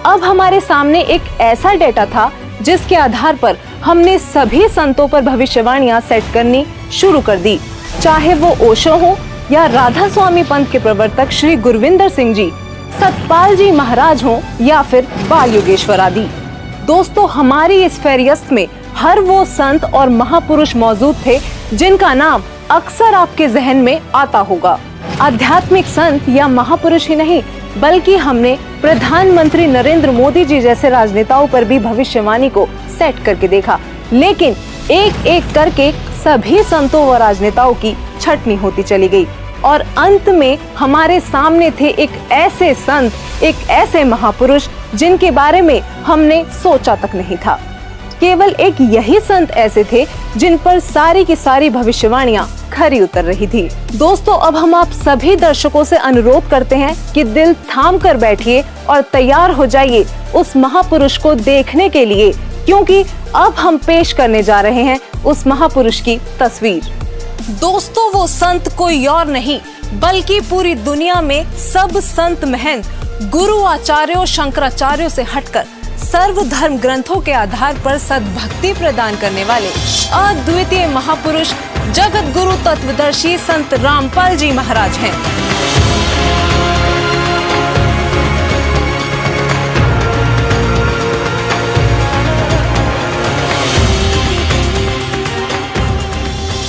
अब हमारे सामने एक ऐसा डेटा था जिसके आधार पर हमने सभी संतों पर भविष्यवाणियां सेट करनी शुरू कर दी, चाहे वो ओशो हो या राधा स्वामी पंथ के प्रवर्तक श्री गुरविंदर सिंह जी, सतपाल जी महाराज हो या फिर बाल योगेश्वर आदि। दोस्तों, हमारी इस फेरियस्त में हर वो संत और महापुरुष मौजूद थे जिनका नाम अक्सर आपके जहन में आता होगा। आध्यात्मिक संत या महापुरुष ही नहीं, बल्कि हमने प्रधानमंत्री नरेंद्र मोदी जी जैसे राजनेताओं पर भी भविष्यवाणी को सेट करके देखा, लेकिन एक एक करके सभी संतों व राजनेताओं की छटनी होती चली गई और अंत में हमारे सामने थे एक ऐसे संत, एक ऐसे महापुरुष जिनके बारे में हमने सोचा तक नहीं था। केवल एक यही संत ऐसे थे जिन पर सारी की सारी भविष्यवाणियां खरी उतर रही थी। दोस्तों, अब हम आप सभी दर्शकों से अनुरोध करते हैं कि दिल थाम कर बैठिए और तैयार हो जाइए उस महापुरुष को देखने के लिए, क्योंकि अब हम पेश करने जा रहे हैं उस महापुरुष की तस्वीर। दोस्तों, वो संत कोई और नहीं बल्कि पूरी दुनिया में सब संत महंत गुरु आचार्यों शंकराचार्यों से हटकर सर्वधर्म ग्रंथों के आधार पर सद्भक्ति प्रदान करने वाले अद्वितीय महापुरुष जगत गुरु तत्वदर्शी संत रामपाल जी महाराज हैं।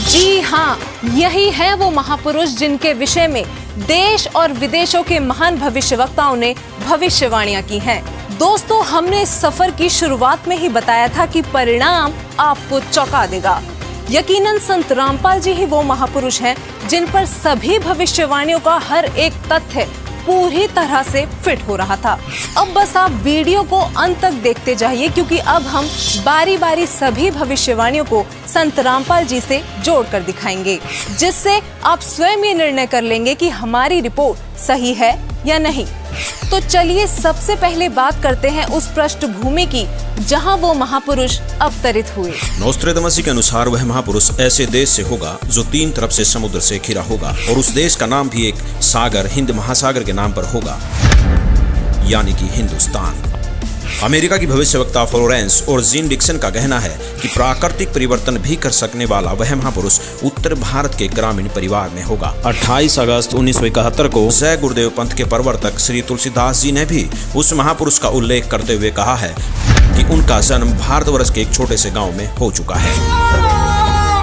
जी हाँ, यही है वो महापुरुष जिनके विषय में देश और विदेशों के महान भविष्यवक्ताओं ने भविष्यवाणियां की हैं। दोस्तों, हमने इस सफर की शुरुआत में ही बताया था कि परिणाम आपको चौंका देगा। यकीनन संत रामपाल जी ही वो महापुरुष हैं जिन पर सभी भविष्यवाणियों का हर एक तथ्य पूरी तरह से फिट हो रहा था। अब बस आप वीडियो को अंत तक देखते जाइए, क्योंकि अब हम बारी बारी सभी भविष्यवाणियों को संत रामपाल जी से जोड़कर दिखाएंगे, जिससे आप स्वयं ये निर्णय कर लेंगे कि हमारी रिपोर्ट सही है या नहीं। तो चलिए सबसे पहले बात करते हैं उस पृष्ठभूमि की जहां वो महापुरुष अवतरित हुए। नोस्ट्रेदामस के अनुसार वह महापुरुष ऐसे देश से होगा जो 3 तरफ से समुद्र से घिरा होगा और उस देश का नाम भी एक सागर, हिंद महासागर के नाम पर होगा, यानी कि हिंदुस्तान। अमेरिका की भविष्यवक्ता फ्लोरेंस और जीन डिक्सन का कहना है कि प्राकृतिक परिवर्तन भी कर सकने वाला वह महापुरुष उत्तर भारत के ग्रामीण परिवार में होगा। 28 अगस्त 1971 को जय गुरुदेव पंथ के प्रवर्तक श्री तुलसीदास जी ने भी उस महापुरुष का उल्लेख करते हुए कहा है कि उनका जन्म भारतवर्ष के एक छोटे से गाँव में हो चुका है।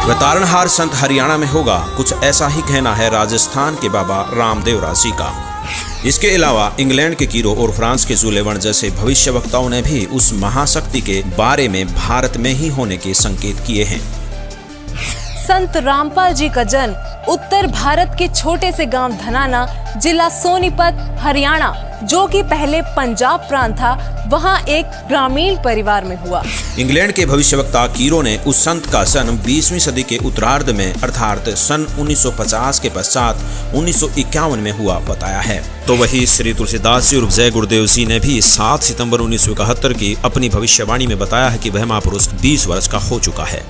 वह तारणहार संत हरियाणा में होगा। कुछ ऐसा ही कहना है राजस्थान के बाबा रामदेवरा जी का। इसके अलावा इंग्लैंड के कीरो और फ्रांस के जुलेवन जैसे भविष्यवक्ताओं ने भी उस महाशक्ति के बारे में भारत में ही होने के संकेत किए हैं। संत रामपाल जी का जन्म उत्तर भारत के छोटे से गांव धनाना, जिला सोनीपत, हरियाणा, जो कि पहले पंजाब प्रांत था, वहां एक ग्रामीण परिवार में हुआ। इंग्लैंड के भविष्यवक्ता कीरो ने उस संत का जन्म 20वीं सदी के उत्तरार्ध में अर्थात सन 1950 के पश्चात 1951 में हुआ बताया है। तो वही श्री तुलसीदास जी और जय गुरुदेव जी ने भी 7 सितंबर 1971 की अपनी भविष्यवाणी में बताया है कि वह महापुरुष 20 वर्ष का हो चुका है।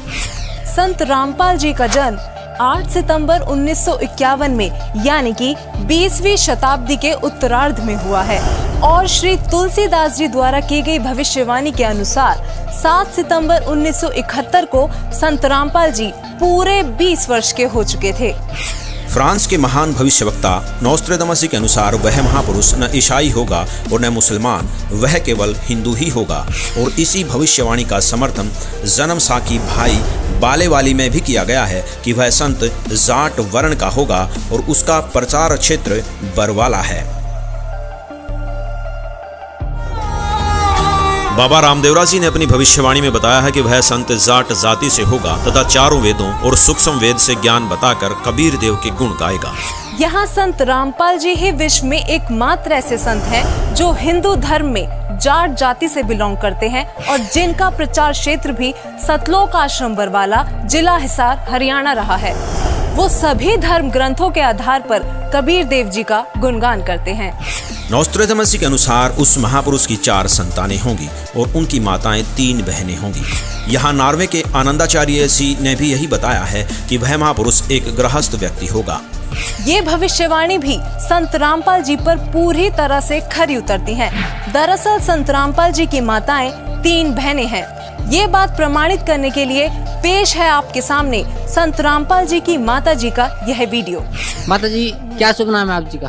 संत रामपाल जी का जन्म 8 सितंबर 1951 में यानी कि 20वीं शताब्दी के उत्तरार्ध में हुआ है और श्री तुलसीदास जी द्वारा की गई भविष्यवाणी के अनुसार 7 सितंबर 1971 को संत रामपाल जी पूरे 20 वर्ष के हो चुके थे। फ्रांस के महान भविष्यवक्ता नोस्ट्रेदामस के अनुसार वह महापुरुष न ईसाई होगा और न मुसलमान, वह केवल हिंदू ही होगा। और इसी भविष्यवाणी का समर्थन जन्म साकी भाई बालेवाली में भी किया गया है कि वह संत जाट वर्ण का होगा और उसका प्रचार क्षेत्र बरवाला है। बाबा रामदेवरा जी ने अपनी भविष्यवाणी में बताया है कि वह संत जाट जाति से होगा तथा चारों वेदों और सूक्ष्म वेद से ज्ञान बताकर कबीर देव के गुण गाएगा। यहाँ संत रामपाल जी ही विश्व में एकमात्र ऐसे संत हैं जो हिंदू धर्म में जाट जाति से बिलोंग करते हैं और जिनका प्रचार क्षेत्र भी सतलोक आश्रम बरवाला, जिला हिसार, हरियाणा रहा है। वो सभी धर्म ग्रंथों के आधार पर कबीर देव जी का गुणगान करते हैं। नॉस्ट्रेडमस के अनुसार उस महापुरुष की 4 संतानें होंगी और उनकी माताएं 3 बहनें होंगी। यहाँ नॉर्वे के आनंदाचार्य जी ने भी यही बताया है कि वह महापुरुष एक गृहस्थ व्यक्ति होगा। ये भविष्यवाणी भी संत रामपाल जी पर पूरी तरह से खरी उतरती हैं। दरअसल संत रामपाल जी की माताएं 3 बहनें हैं। ये बात प्रमाणित करने के लिए पेश है आपके सामने संत रामपाल जी की माता जी का यह वीडियो। माता जी, क्या शुभ नाम है आप जी का?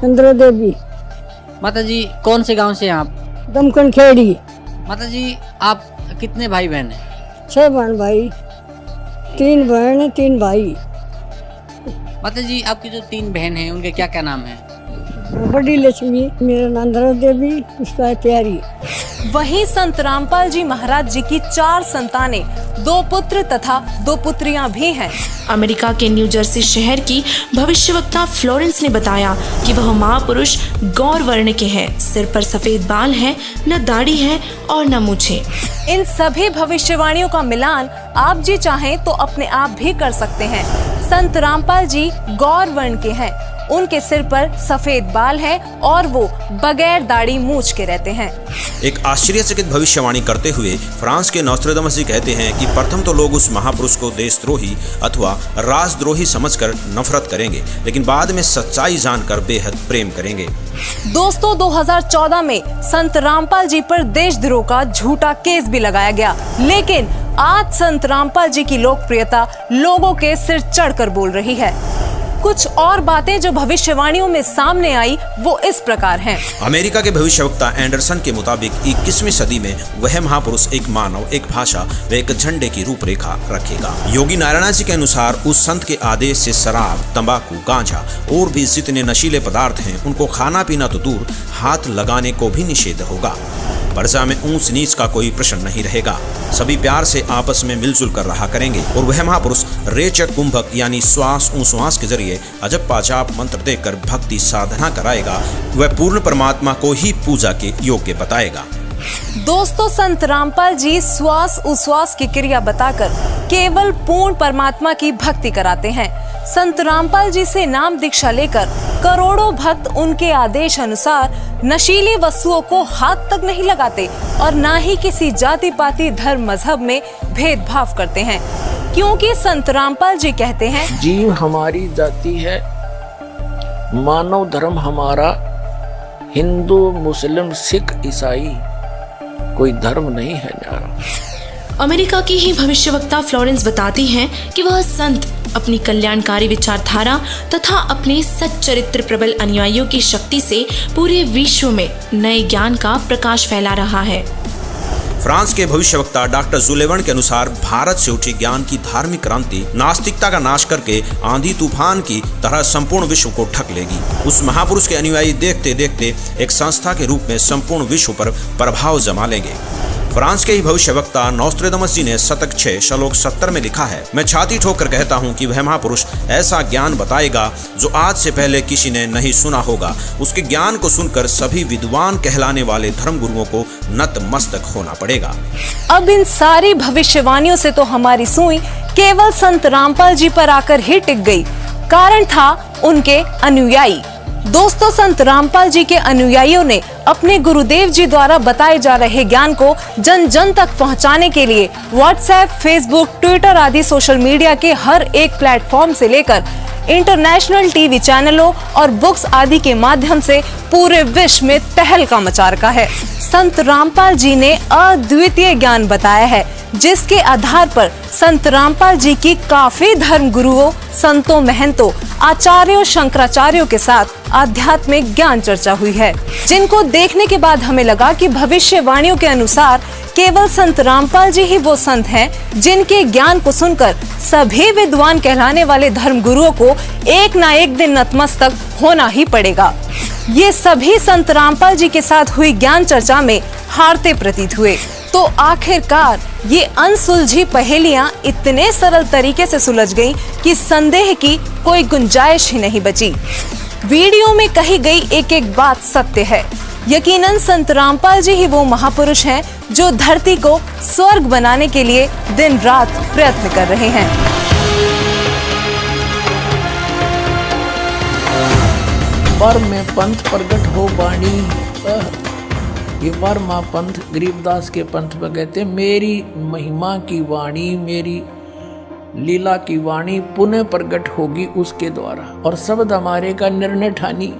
चंद्र देवी। माता जी, कौन से गांव से हैं आप? दमकन खेड़ी। माता जी, आप कितने भाई बहन हैं? 6 बहन भाई, 3 बहन 3 भाई। माता जी, आपकी जो 3 बहन हैं उनके क्या क्या नाम हैं? बड़ी लक्ष्मी, मेरा नाम चंद्र देवी, उसका है प्यारी। वहीं संत रामपाल जी महाराज जी की 4 संतानें, 2 पुत्र तथा 2 पुत्रियां भी हैं। अमेरिका के न्यू जर्सी शहर की भविष्यवक्ता फ्लोरेंस ने बताया कि वह महापुरुष गौर वर्ण के हैं। सिर पर सफेद बाल हैं, न दाढ़ी है और न मूछें। इन सभी भविष्यवाणियों का मिलान आप जी चाहें तो अपने आप भी कर सकते हैं। संत रामपाल जी गौर वर्ण के हैं। उनके सिर पर सफेद बाल है और वो बगैर दाढ़ी मूछ के रहते हैं। एक आश्चर्यचकित भविष्यवाणी करते हुए फ्रांस के नॉस्ट्रेडमस जी कहते हैं कि प्रथम तो लोग उस महापुरुष को देशद्रोही अथवा राजद्रोही समझकर नफरत करेंगे, लेकिन बाद में सच्चाई जानकर बेहद प्रेम करेंगे। दोस्तों, 2014 में संत रामपाल जी पर देशद्रोह का झूठा केस भी लगाया गया, लेकिन आज संत रामपाल जी की लोकप्रियता लोगों के सिर चढ़कर बोल रही है। कुछ और बातें जो भविष्यवाणियों में सामने आई वो इस प्रकार हैं। अमेरिका के भविष्यवक्ता एंडरसन के मुताबिक 21वीं सदी में वह महापुरुष एक मानव, एक भाषा व एक झंडे की रूपरेखा रखेगा। योगी नारायण जी के अनुसार उस संत के आदेश से शराब, तंबाकू, गांजा और भी जितने नशीले पदार्थ हैं उनको खाना पीना तो दूर, हाथ लगाने को भी निषेध होगा। प्रजा में ऊंच नीच का कोई प्रश्न नहीं रहेगा। सभी प्यार से आपस में मिलजुल कर रहा करेंगे और वह महापुरुष रेचक कुंभक यानी श्वास उश्वास के जरिए अजप्पा जाप मंत्र देकर भक्ति साधना कराएगा। वह पूर्ण परमात्मा को ही पूजा के योग्य बताएगा। दोस्तों, संत रामपाल जी श्वास उश्वास की क्रिया बताकर केवल पूर्ण परमात्मा की भक्ति कराते हैं। संत रामपाल जी से नाम दीक्षा लेकर करोड़ों भक्त उनके आदेश अनुसार नशीली वस्तुओं को हाथ तक नहीं लगाते और ना ही किसी जाति पाति धर्म मजहब में भेदभाव करते हैं, क्योंकि संत रामपाल जी कहते हैं, जीव हमारी जाति है, मानव धर्म हमारा, हिंदू मुस्लिम सिख ईसाई कोई धर्म नहीं है न्यारा। अमेरिका की ही भविष्यवक्ता फ्लोरेंस बताती हैं कि वह संत अपनी कल्याणकारी विचारधारा तथा अपने सच्चरित्र प्रबल अनुयायियों की शक्ति से पूरे विश्व में नए ज्ञान का प्रकाश फैला रहा है। फ्रांस के भविष्यवक्ता डॉक्टर जुलेवन के अनुसार भारत से उठी ज्ञान की धार्मिक क्रांति नास्तिकता का नाश करके आंधी तूफान की तरह संपूर्ण विश्व को ढक लेगी। उस महापुरुष के अनुयायी देखते देखते एक संस्था के रूप में संपूर्ण विश्व पर प्रभाव जमा लेंगे। फ्रांस के ही भविष्यवक्ता नॉस्ट्रेडमस जी ने शतक 6 श्लोक 70 में लिखा है, मैं छाती ठोकर कहता हूँ कि वह महापुरुष ऐसा ज्ञान बताएगा जो आज से पहले किसी ने नहीं सुना होगा। उसके ज्ञान को सुनकर सभी विद्वान कहलाने वाले धर्मगुरुओं को नतमस्तक होना पड़ेगा। अब इन सारी भविष्यवाणियों से तो हमारी सुई केवल संत रामपाल जी पर आकर ही टिक गई। कारण था उनके अनुयायी। दोस्तों, संत रामपाल जी के अनुयायियों ने अपने गुरुदेव जी द्वारा बताए जा रहे ज्ञान को जन जन तक पहुंचाने के लिए व्हाट्सएप, फेसबुक, ट्विटर आदि सोशल मीडिया के हर एक प्लेटफॉर्म से लेकर इंटरनेशनल टीवी चैनलों और बुक्स आदि के माध्यम से पूरे विश्व में तहलका मचा रखा है। संत रामपाल जी ने अद्वितीय ज्ञान बताया है, जिसके आधार पर संत रामपाल जी की काफी धर्म गुरुओं, संतों, महंतों, आचार्यों, शंकराचार्यों के साथ आध्यात्मिक ज्ञान चर्चा हुई है, जिनको देखने के बाद हमें लगा कि भविष्यवाणियों के अनुसार केवल संत रामपाल जी ही वो संत हैं जिनके ज्ञान को सुनकर सभी विद्वान कहलाने वाले धर्म गुरुओं को एक ना एक दिन नतमस्तक होना ही पड़ेगा। ये सभी संत रामपाल जी के साथ हुई ज्ञान चर्चा में हारते प्रतीत हुए। तो आखिरकार ये अनसुलझी पहेलियां इतने सरल तरीके से सुलझ गईं कि संदेह की कोई गुंजाइश ही नहीं बची। वीडियो में कही गई एक एक बात सत्य है। यकीनन संत रामपाल जी ही वो महापुरुष हैं जो धरती को स्वर्ग बनाने के लिए दिन रात प्रयत्न कर रहे हैं। बर में पंथ प्रगट हो बाणी, ये बर माँ पंथ गरीबदास के पंथ में कहते, मेरी महिमा की वाणी, मेरी लीला की वाणी पुनः प्रगट होगी उसके द्वारा, और शब्द हमारे का निर्णय ठानी।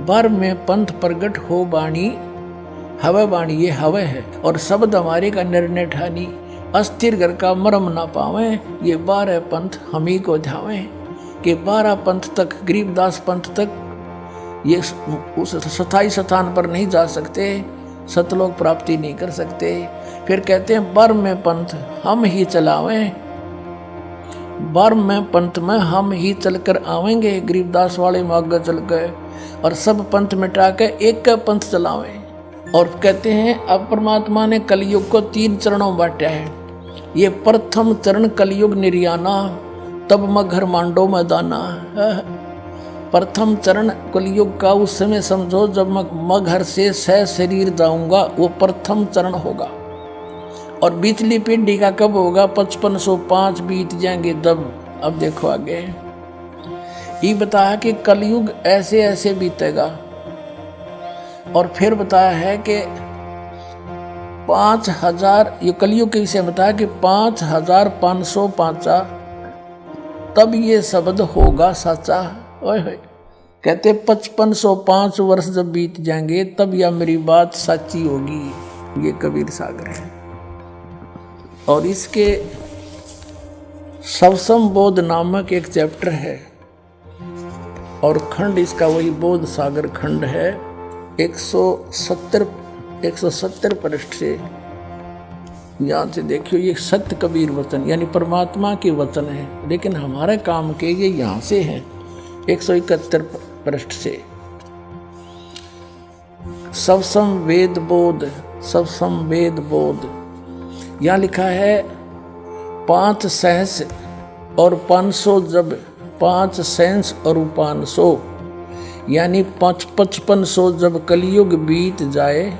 बर में पंथ प्रगट हो बाणी, हवे बाणी ये हवे है, और शब्द हमारे का निर्णय ठानी। अस्थिर घर का मरम ना पावे, ये 12 पंथ हम ही को ध्यावे। कि 12 पंथ तक, गरीबदास पंथ तक ये उस स्थायी स्थान पर नहीं जा सकते, सतलोक प्राप्ति नहीं कर सकते। फिर कहते हैं बर में पंथ हम ही चलावें, बर में पंथ में हम ही चलकर आवेंगे। गरीबदास वाले में आगे चल गए और सब पंथ मिटा के एक का पंथ चलावें। और कहते हैं अब परमात्मा ने कलयुग को 3 चरणों में बांटा है। ये प्रथम चरण कलयुग निर्याना, तब मगर मांडो मैदाना। प्रथम चरण कलयुग का उस समय समझो जब मगर से सह शरीर जाऊंगा, वो प्रथम चरण होगा। और बीचली पीढ़ी का कब होगा? 5505 बीत जाएंगे तब। अब देखो आगे ये बताया कि कलयुग ऐसे ऐसे बीतेगा। और फिर बताया है कि 5000, ये कलयुग के विषय बताया कि 5505 तब ये शब्द होगा सच्चा। ओए होए, कहते 5505 वर्ष जब बीत जाएंगे तब यह मेरी बात सच्ची होगी। ये कबीर सागर है। और इसके सवसम बोध नामक एक चैप्टर है और खंड इसका वही बोध सागर खंड है। 170 पृष्ठ से यहाँ से देखियो, ये सत्य कबीर वचन यानी परमात्मा के वचन है, लेकिन हमारे काम के ये यहाँ से हैं। 171 पृष्ठ से सवसम वेद बोध, सवसम वेद बोध यहाँ लिखा है 5 सहस और 500 जब 5 सहस और 500 यानी 5500 जब कलयुग बीत जाए,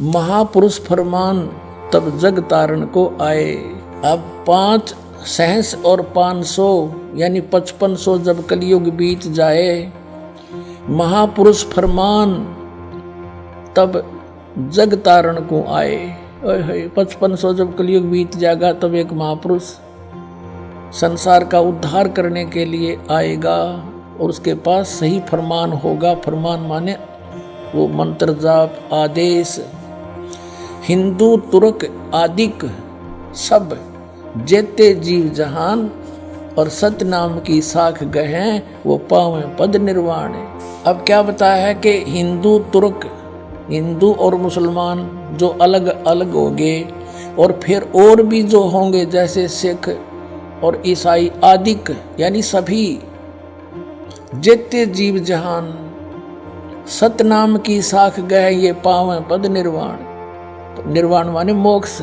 महापुरुष फरमान तब जग तारण को आए। अब 5 सहस और 500 यानी 5500 जब कलयुग बीत जाए, महापुरुष फरमान तब जग तारण को आए। 5500 जब कलयुग बीत जाएगा तब एक महापुरुष संसार का उद्धार करने के लिए आएगा और उसके पास सही फरमान होगा। फरमान माने वो मंत्र जाप आदेश। हिंदू तुर्क आदिक सब जेते जीव जहान और सत्य नाम की साख गहें, वो पावे पद निर्वाण। अब क्या बताया है कि हिंदू तुर्क, हिंदू और मुसलमान जो अलग अलग होंगे, और फिर और भी जो होंगे जैसे सिख और ईसाई आदिक यानी सभी जेते जीव जहान सत्य नाम की साख गए, ये पावे पद निर्वाण। निर्वाण माने मोक्ष,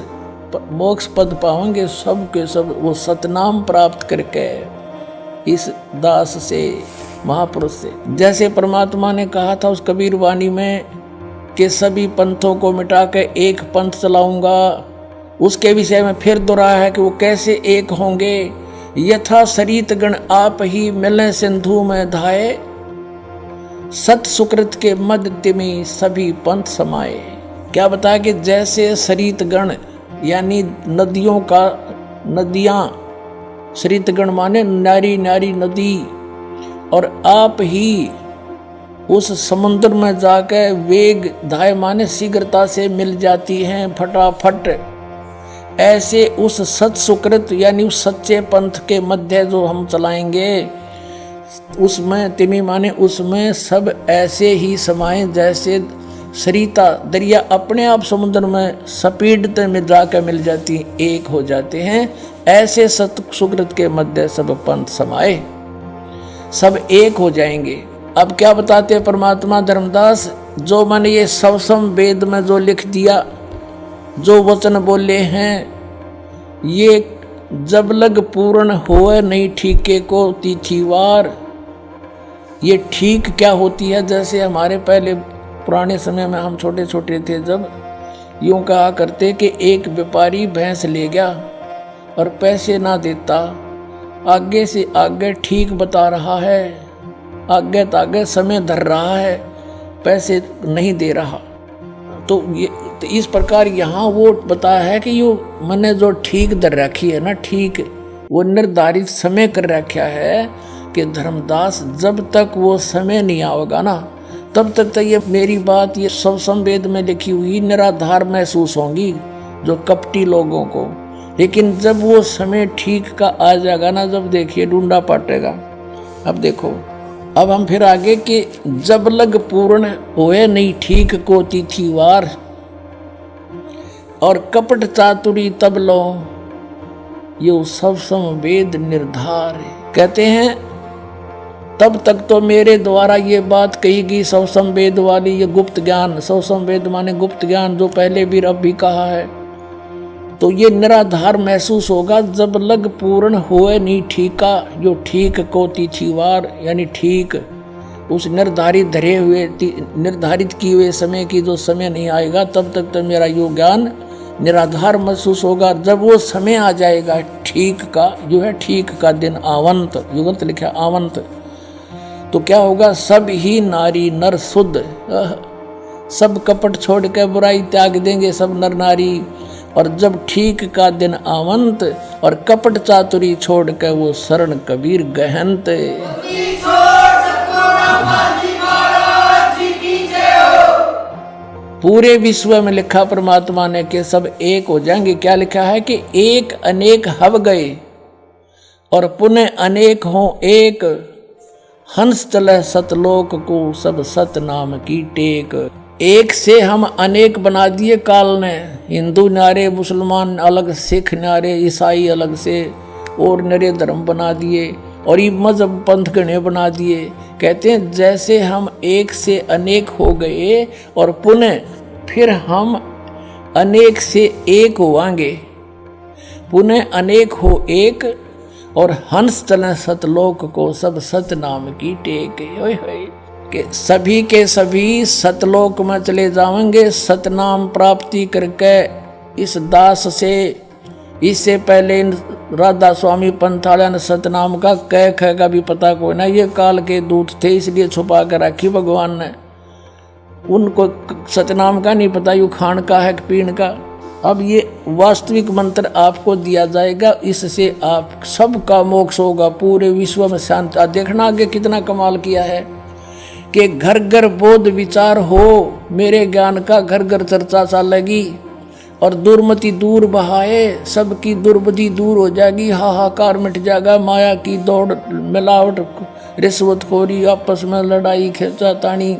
मोक्ष पद पाएंगे सब के सब वो सतनाम प्राप्त करके इस दास से, महापुरुष से। जैसे परमात्मा ने कहा था उस कबीर वाणी में कि सभी पंथों को मिटा के एक पंथ चलाऊंगा, उसके विषय में फिर दोहराया है कि वो कैसे एक होंगे। यथा सरित गण आप ही मिले सिंधु में धाये, सत सुकृत के मध्य में सभी पंथ समाये। क्या बताया कि जैसे सरित गण यानी नदियों का, नदियां, सरित गण माने नारी नारी नदी, और आप ही उस समुद्र में जाकर वेग धाय माने शीघ्रता से मिल जाती हैं फटाफट। ऐसे उस सत सुकृत यानी उस सच्चे पंथ के मध्य जो हम चलाएंगे, उसमें तिमी माने उसमें सब ऐसे ही समाये जैसे सरिता दरिया अपने आप समुद्र में स्पीड में जाकर मिल जाती, एक हो जाते हैं। ऐसे सत सुकृत के मध्य सब पंथ समाये, सब एक हो जाएंगे। अब क्या बताते हैं परमात्मा धर्मदास जो मैंने ये सवसम वेद में जो लिख दिया, जो वचन बोले हैं, ये जब लग पूर्ण होए नहीं ठीके को तिथिवार। ये ठीक क्या होती है? जैसे हमारे पहले पुराने समय में हम छोटे छोटे थे, जब यूं कहा करते कि एक व्यापारी भैंस ले गया और पैसे ना देता, आगे से आगे ठीक बता रहा है, आगे तागे समय धर रहा है, पैसे नहीं दे रहा। तो इस प्रकार यहाँ वो बताया है कि यो मैंने जो ठीक धर रखी है ना, ठीक वो निर्धारित समय कर रखा है कि धर्मदास जब तक वो समय नहीं आएगा ना, तब तक तो ये मेरी बात ये सवसम वेद में लिखी हुई निराधार महसूस होंगी जो कपटी लोगों को। लेकिन जब वो समय ठीक का आ जाएगा ना, जब देखिए ढूंढा पाटेगा। अब देखो, अब हम फिर आगे कि जब लग पूर्ण होए नहीं ठीक को तिथिवार, और कपट चातुरी तब लो ये सवसम वेद निर्धार है। कहते हैं तब तक तो मेरे द्वारा ये बात कही गई सवसम वेद वाली, ये गुप्त ज्ञान, सवसम वेद माने गुप्त ज्ञान, जो पहले भी अब भी कहा है, तो ये निराधार महसूस होगा जब लग पूर्ण होए नहीं ठीका, जो ठीक को तिथिवार, यानी ठीक उस निर्धारित धरे हुए निर्धारित किए हुए समय की जो समय नहीं आएगा, तब तक तो मेरा यो ज्ञान निराधार महसूस होगा। जब वो समय आ जाएगा ठीक का, जो है ठीक का दिन आवंत, युगंत लिखा आवंत, तो क्या होगा? सब ही नारी नर शुद्ध, सब कपट छोड़ के बुराई त्याग देंगे सब नर नारी। और जब ठीक का दिन आवंत और कपट चातुरी छोड़ के वो शरण कबीर गहनत। पूरे विश्व में लिखा परमात्मा ने कि सब एक हो जाएंगे। क्या लिखा है कि एक अनेक हव गए और पुनः अनेक हो एक, हंस चले सतलोक को सब सत नाम की टेक। एक से हम अनेक बना दिए काल ने, हिंदू नारे, मुसलमान अलग, सिख नारे, ईसाई अलग से, और नरे धर्म बना दिए और ये मजहब पंथ गणे बना दिए। कहते हैं जैसे हम एक से अनेक हो गए और पुनः फिर हम अनेक से एक होवांगे, पुनः अनेक हो एक, और हंस चले सतलोक को सब सत नाम की टेक। ओए होए के सभी सतलोक में चले जाएंगे सतनाम प्राप्ति करके। इस दास से, इससे पहले राधा स्वामी पंथालय ने सतनाम का कह ख का भी पता कोई ना, ये काल के दूत थे इसलिए छुपा कर रखी भगवान ने, उनको सतनाम का नहीं पता यू खान का है पीण का। अब ये वास्तविक मंत्र आपको दिया जाएगा, इससे आप सबका मोक्ष होगा, पूरे विश्व में शांति। देखना आगे कितना कमाल किया है कि घर घर बोध विचार हो, मेरे ज्ञान का घर घर चर्चा चलेगी और दुर्मति दूर बहाए, सबकी दुर्बुद्धि दूर हो जाएगी, हाहाकार मिट जाएगा, माया की दौड़, मिलावट, रिश्वतखोरी, आपस में लड़ाई खींचातानी,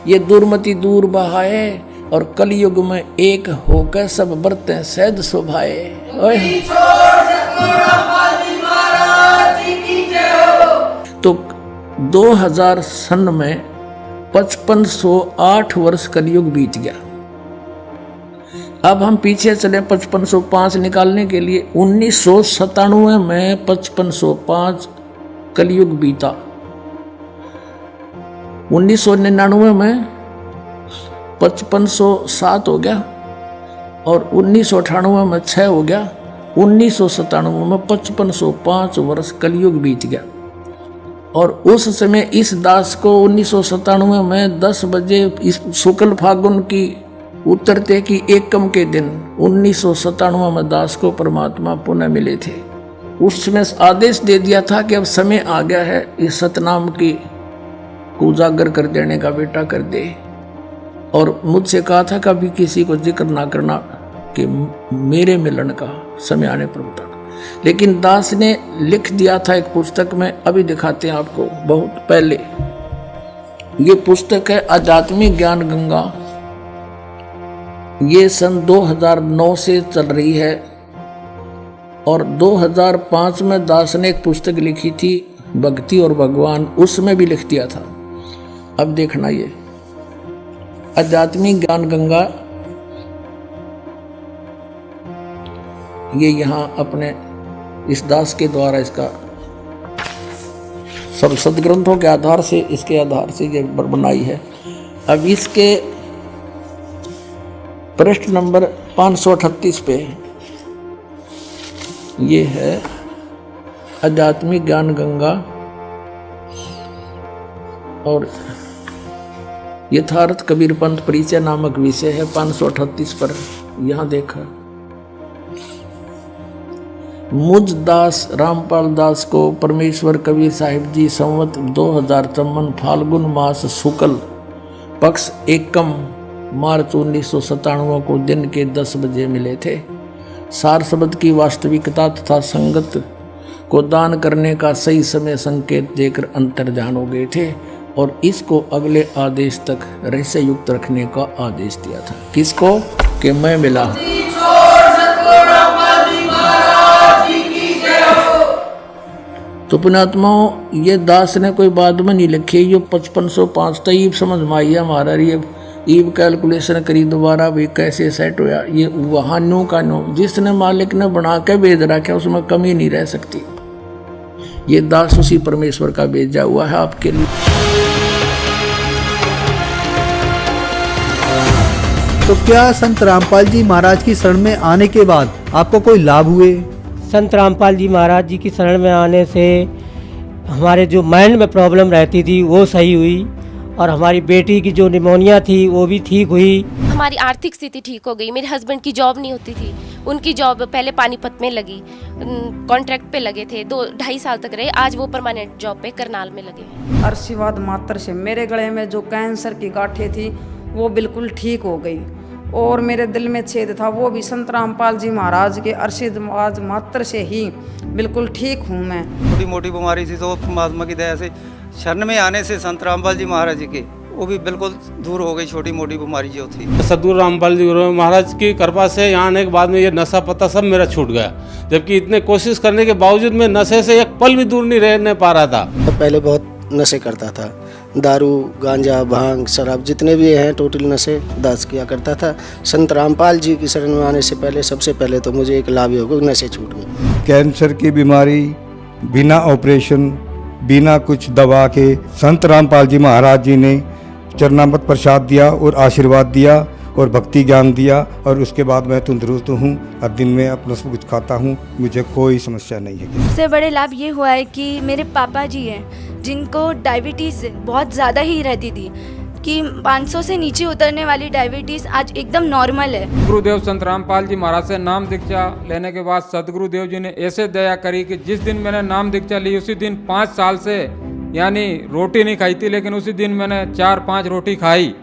ये दुर्मति दूर बहाए और कलयुग में एक होकर सब बरतें सहज शोभाए। तो 2000 सन में 5508 वर्ष कलयुग बीत गया। अब हम पीछे चले 5505 निकालने के लिए। 1997 में 5505 कलयुग बीता, 1999 में 5507 हो गया और 1998 में 6 हो गया, 1997 में 5505 वर्ष कलयुग बीत गया। और उस समय इस दास को 1997 में 10 बजे इस शुक्ल फागुन की उत्तरते की एकम के दिन 1997 में दास को परमात्मा पुनः मिले थे। उस समय आदेश दे दिया था कि अब समय आ गया है इस सतनाम की को उजागर कर देने का, बेटा कर दे। और मुझसे कहा था कभी किसी को जिक्र ना करना कि मेरे मिलन का समय आने पर बता। लेकिन दास ने लिख दिया था एक पुस्तक में, अभी दिखाते हैं आपको, बहुत पहले। ये पुस्तक है आध्यात्मिक ज्ञान गंगा, ये सन 2009 से चल रही है। और 2005 में दास ने एक पुस्तक लिखी थी भक्ति और भगवान, उसमें भी लिख दिया था। अब देखना, ये आध्यात्मिक ज्ञान गंगा, ये यहाँ अपने इस दास के द्वारा इसका सब सदग्रंथों के आधार से, इसके आधार से ये बनाई है। अब इसके पृष्ठ नंबर 538 पे ये है आध्यात्मिक ज्ञान गंगा और यथार्थ कबीर पंथ परिचय नामक विषय है। 538 पर यहाँ देखा, मुझ दास रामपाल दास को परमेश्वर कबीर साहिब जी संवत 2053 फाल्गुन मास शुक्ल पक्ष एकम मार्च 1997 को दिन के 10 बजे मिले थे। सार शब्द की वास्तविकता तथा संगत को दान करने का सही समय संकेत देकर अंतर्ध्यान हो गए थे और इसको अगले आदेश तक रहस्य युक्त रखने का आदेश दिया था। किसको? कि मैं मिला। तो पुण्यात्माओं, ये दास ने कोई बाद में नहीं लिखी, ये 5505 तो ईब समझ में आई हमारा। ये ईब कैलकुलेशन करी दोबारा भी कैसे सेट होया। ये वहाँ नो का नो जिसने मालिक ने बना के भेज रखा उसमें कमी नहीं रह सकती। ये दास उसी परमेश्वर का भेजा हुआ है आपके लिए। तो क्या संत रामपाल जी महाराज की शरण में आने के बाद आपको कोई लाभ हुए? संत रामपाल जी महाराज जी की शरण में आने से हमारे जो माइंड में प्रॉब्लम रहती थी वो सही हुई और हमारी बेटी की जो निमोनिया थी वो भी ठीक हुई। हमारी आर्थिक स्थिति ठीक हो गई। मेरे हस्बैंड की जॉब नहीं होती थी, उनकी जॉब पहले पानीपत में लगी, कॉन्ट्रैक्ट पे लगे थे, 2-2.5 साल तक रहे। आज वो परमानेंट जॉब पे करनाल में लगे हैं। आशीर्वाद मात्र से मेरे गले में जो कैंसर की गांठें थी वो बिल्कुल ठीक हो गई और मेरे दिल में छेद था वो भी संत रामपाल जी महाराज के आशीर्वाद मात्र से ही बिल्कुल ठीक हूँ मैं। छोटी मोटी बीमारी थी तो परमात्मा की दया से शरण में आने से संत रामपाल जी महाराज जी के वो भी बिल्कुल दूर हो गई, छोटी मोटी बीमारी जो थी। सदगुरु रामपाल जी महाराज की कृपा से यहाँ आने के बाद में ये नशा पता सब मेरा छूट गया, जबकि इतने कोशिश करने के बावजूद मैं नशे से एक पल भी दूर नहीं रहने पा रहा था। पहले बहुत नशे करता था, दारू गांजा भांग शराब जितने भी हैं टोटल नशे दास किया करता था। संत रामपाल जी की शरण में आने से पहले सबसे पहले तो मुझे एक लाभ हो गया, नशे छूट गए। कैंसर की बीमारी बिना ऑपरेशन बिना कुछ दवा के संत रामपाल जी महाराज जी ने चरणामृत प्रसाद दिया और आशीर्वाद दिया और भक्ति ज्ञान दिया और उसके बाद मैं तंदुरुस्त हूँ और दिन में अपना सब कुछ खाता हूँ, मुझे कोई समस्या नहीं है। सबसे बड़े लाभ ये हुआ है कि मेरे पापा जी हैं जिनको डायबिटीज़ बहुत ज़्यादा ही रहती थी कि 500 से नीचे उतरने वाली डायबिटीज़ आज एकदम नॉर्मल है। गुरुदेव संत रामपाल जी महाराज से नाम दीक्षा लेने के बाद सदगुरुदेव जी ने ऐसे दया करी कि जिस दिन मैंने नाम दीक्षा ली उसी दिन 5 साल से यानी रोटी नहीं खाई थी, लेकिन उसी दिन मैंने 4-5 रोटी खाई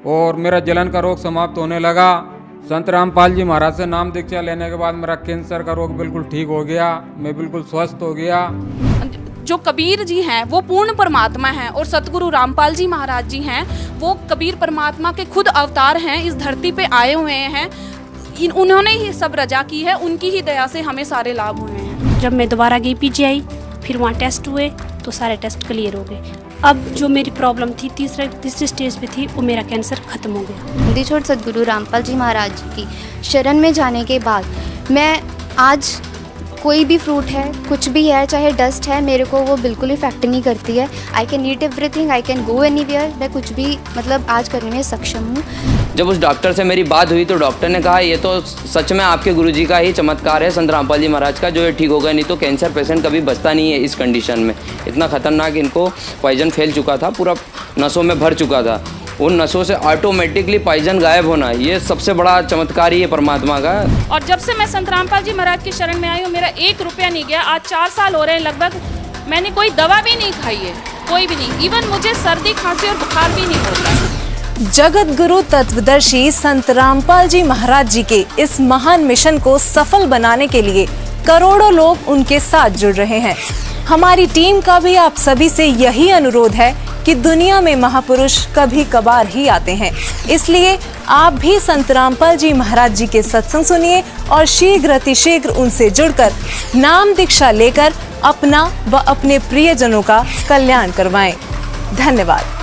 और मेरा जलन का रोग समाप्त होने लगा। संत रामपाल जी महाराज से नाम दीक्षा लेने के बाद मेरा कैंसर का रोग बिल्कुल ठीक हो गया, मैं बिल्कुल स्वस्थ हो गया। जो कबीर जी हैं वो पूर्ण परमात्मा हैं और सतगुरु रामपाल जी महाराज जी हैं वो कबीर परमात्मा के खुद अवतार हैं, इस धरती पे आए हुए हैं। उन्होंने ही सब रजा की है, उनकी ही दया से हमें सारे लाभ हुए हैं। जब मैं दोबारा गई पीजीआई, फिर वहाँ टेस्ट हुए तो सारे टेस्ट क्लियर हो गए। अब जो मेरी प्रॉब्लम थी तीसरी स्टेज पे थी, वो मेरा कैंसर खत्म हो गया। हिंदी छोड़ सतगुरु रामपाल जी महाराज जी की शरण में जाने के बाद मैं आज कोई भी फ्रूट है, कुछ भी है, चाहे डस्ट है, मेरे को वो बिल्कुल इफेक्ट नहीं करती है। I can eat everything, I can go anywhere, मैं कुछ भी मतलब आज करने में सक्षम हूँ। जब उस डॉक्टर से मेरी बात हुई तो डॉक्टर ने कहा ये तो सच में आपके गुरुजी का ही चमत्कार है संत रामपाल जी महाराज का, जो ये ठीक हो गया, नहीं तो कैंसर पेशेंट कभी बचता नहीं है इस कंडीशन में। इतना खतरनाक इनको पॉइजन फैल चुका था, पूरा नसों में भर चुका था। उन नसों से ऑटोमेटिकली पॉइजन गायब होना, ये सबसे बड़ा चमत्कार ही है परमात्मा का। और जब से मैं संत रामपाल जी महाराज की शरण में आई हूँ, मेरा 1 रुपया नहीं गया। आज 4 साल हो रहे हैं लगभग, मैंने कोई दवा भी नहीं खाई है, कोई भी नहीं। इवन मुझे सर्दी खांसी और बुखार भी नहीं होता। जगत गुरु तत्वदर्शी संत रामपाल जी महाराज जी के इस महान मिशन को सफल बनाने के लिए करोड़ों लोग उनके साथ जुड़ रहे हैं। हमारी टीम का भी आप सभी से यही अनुरोध है कि दुनिया में महापुरुष कभी कभार ही आते हैं, इसलिए आप भी संत रामपाल जी महाराज जी के सत्संग सुनिए और शीघ्र अतिशीघ्र उनसे जुड़कर नाम दीक्षा लेकर अपना व अपने प्रियजनों का कल्याण करवाएं। धन्यवाद।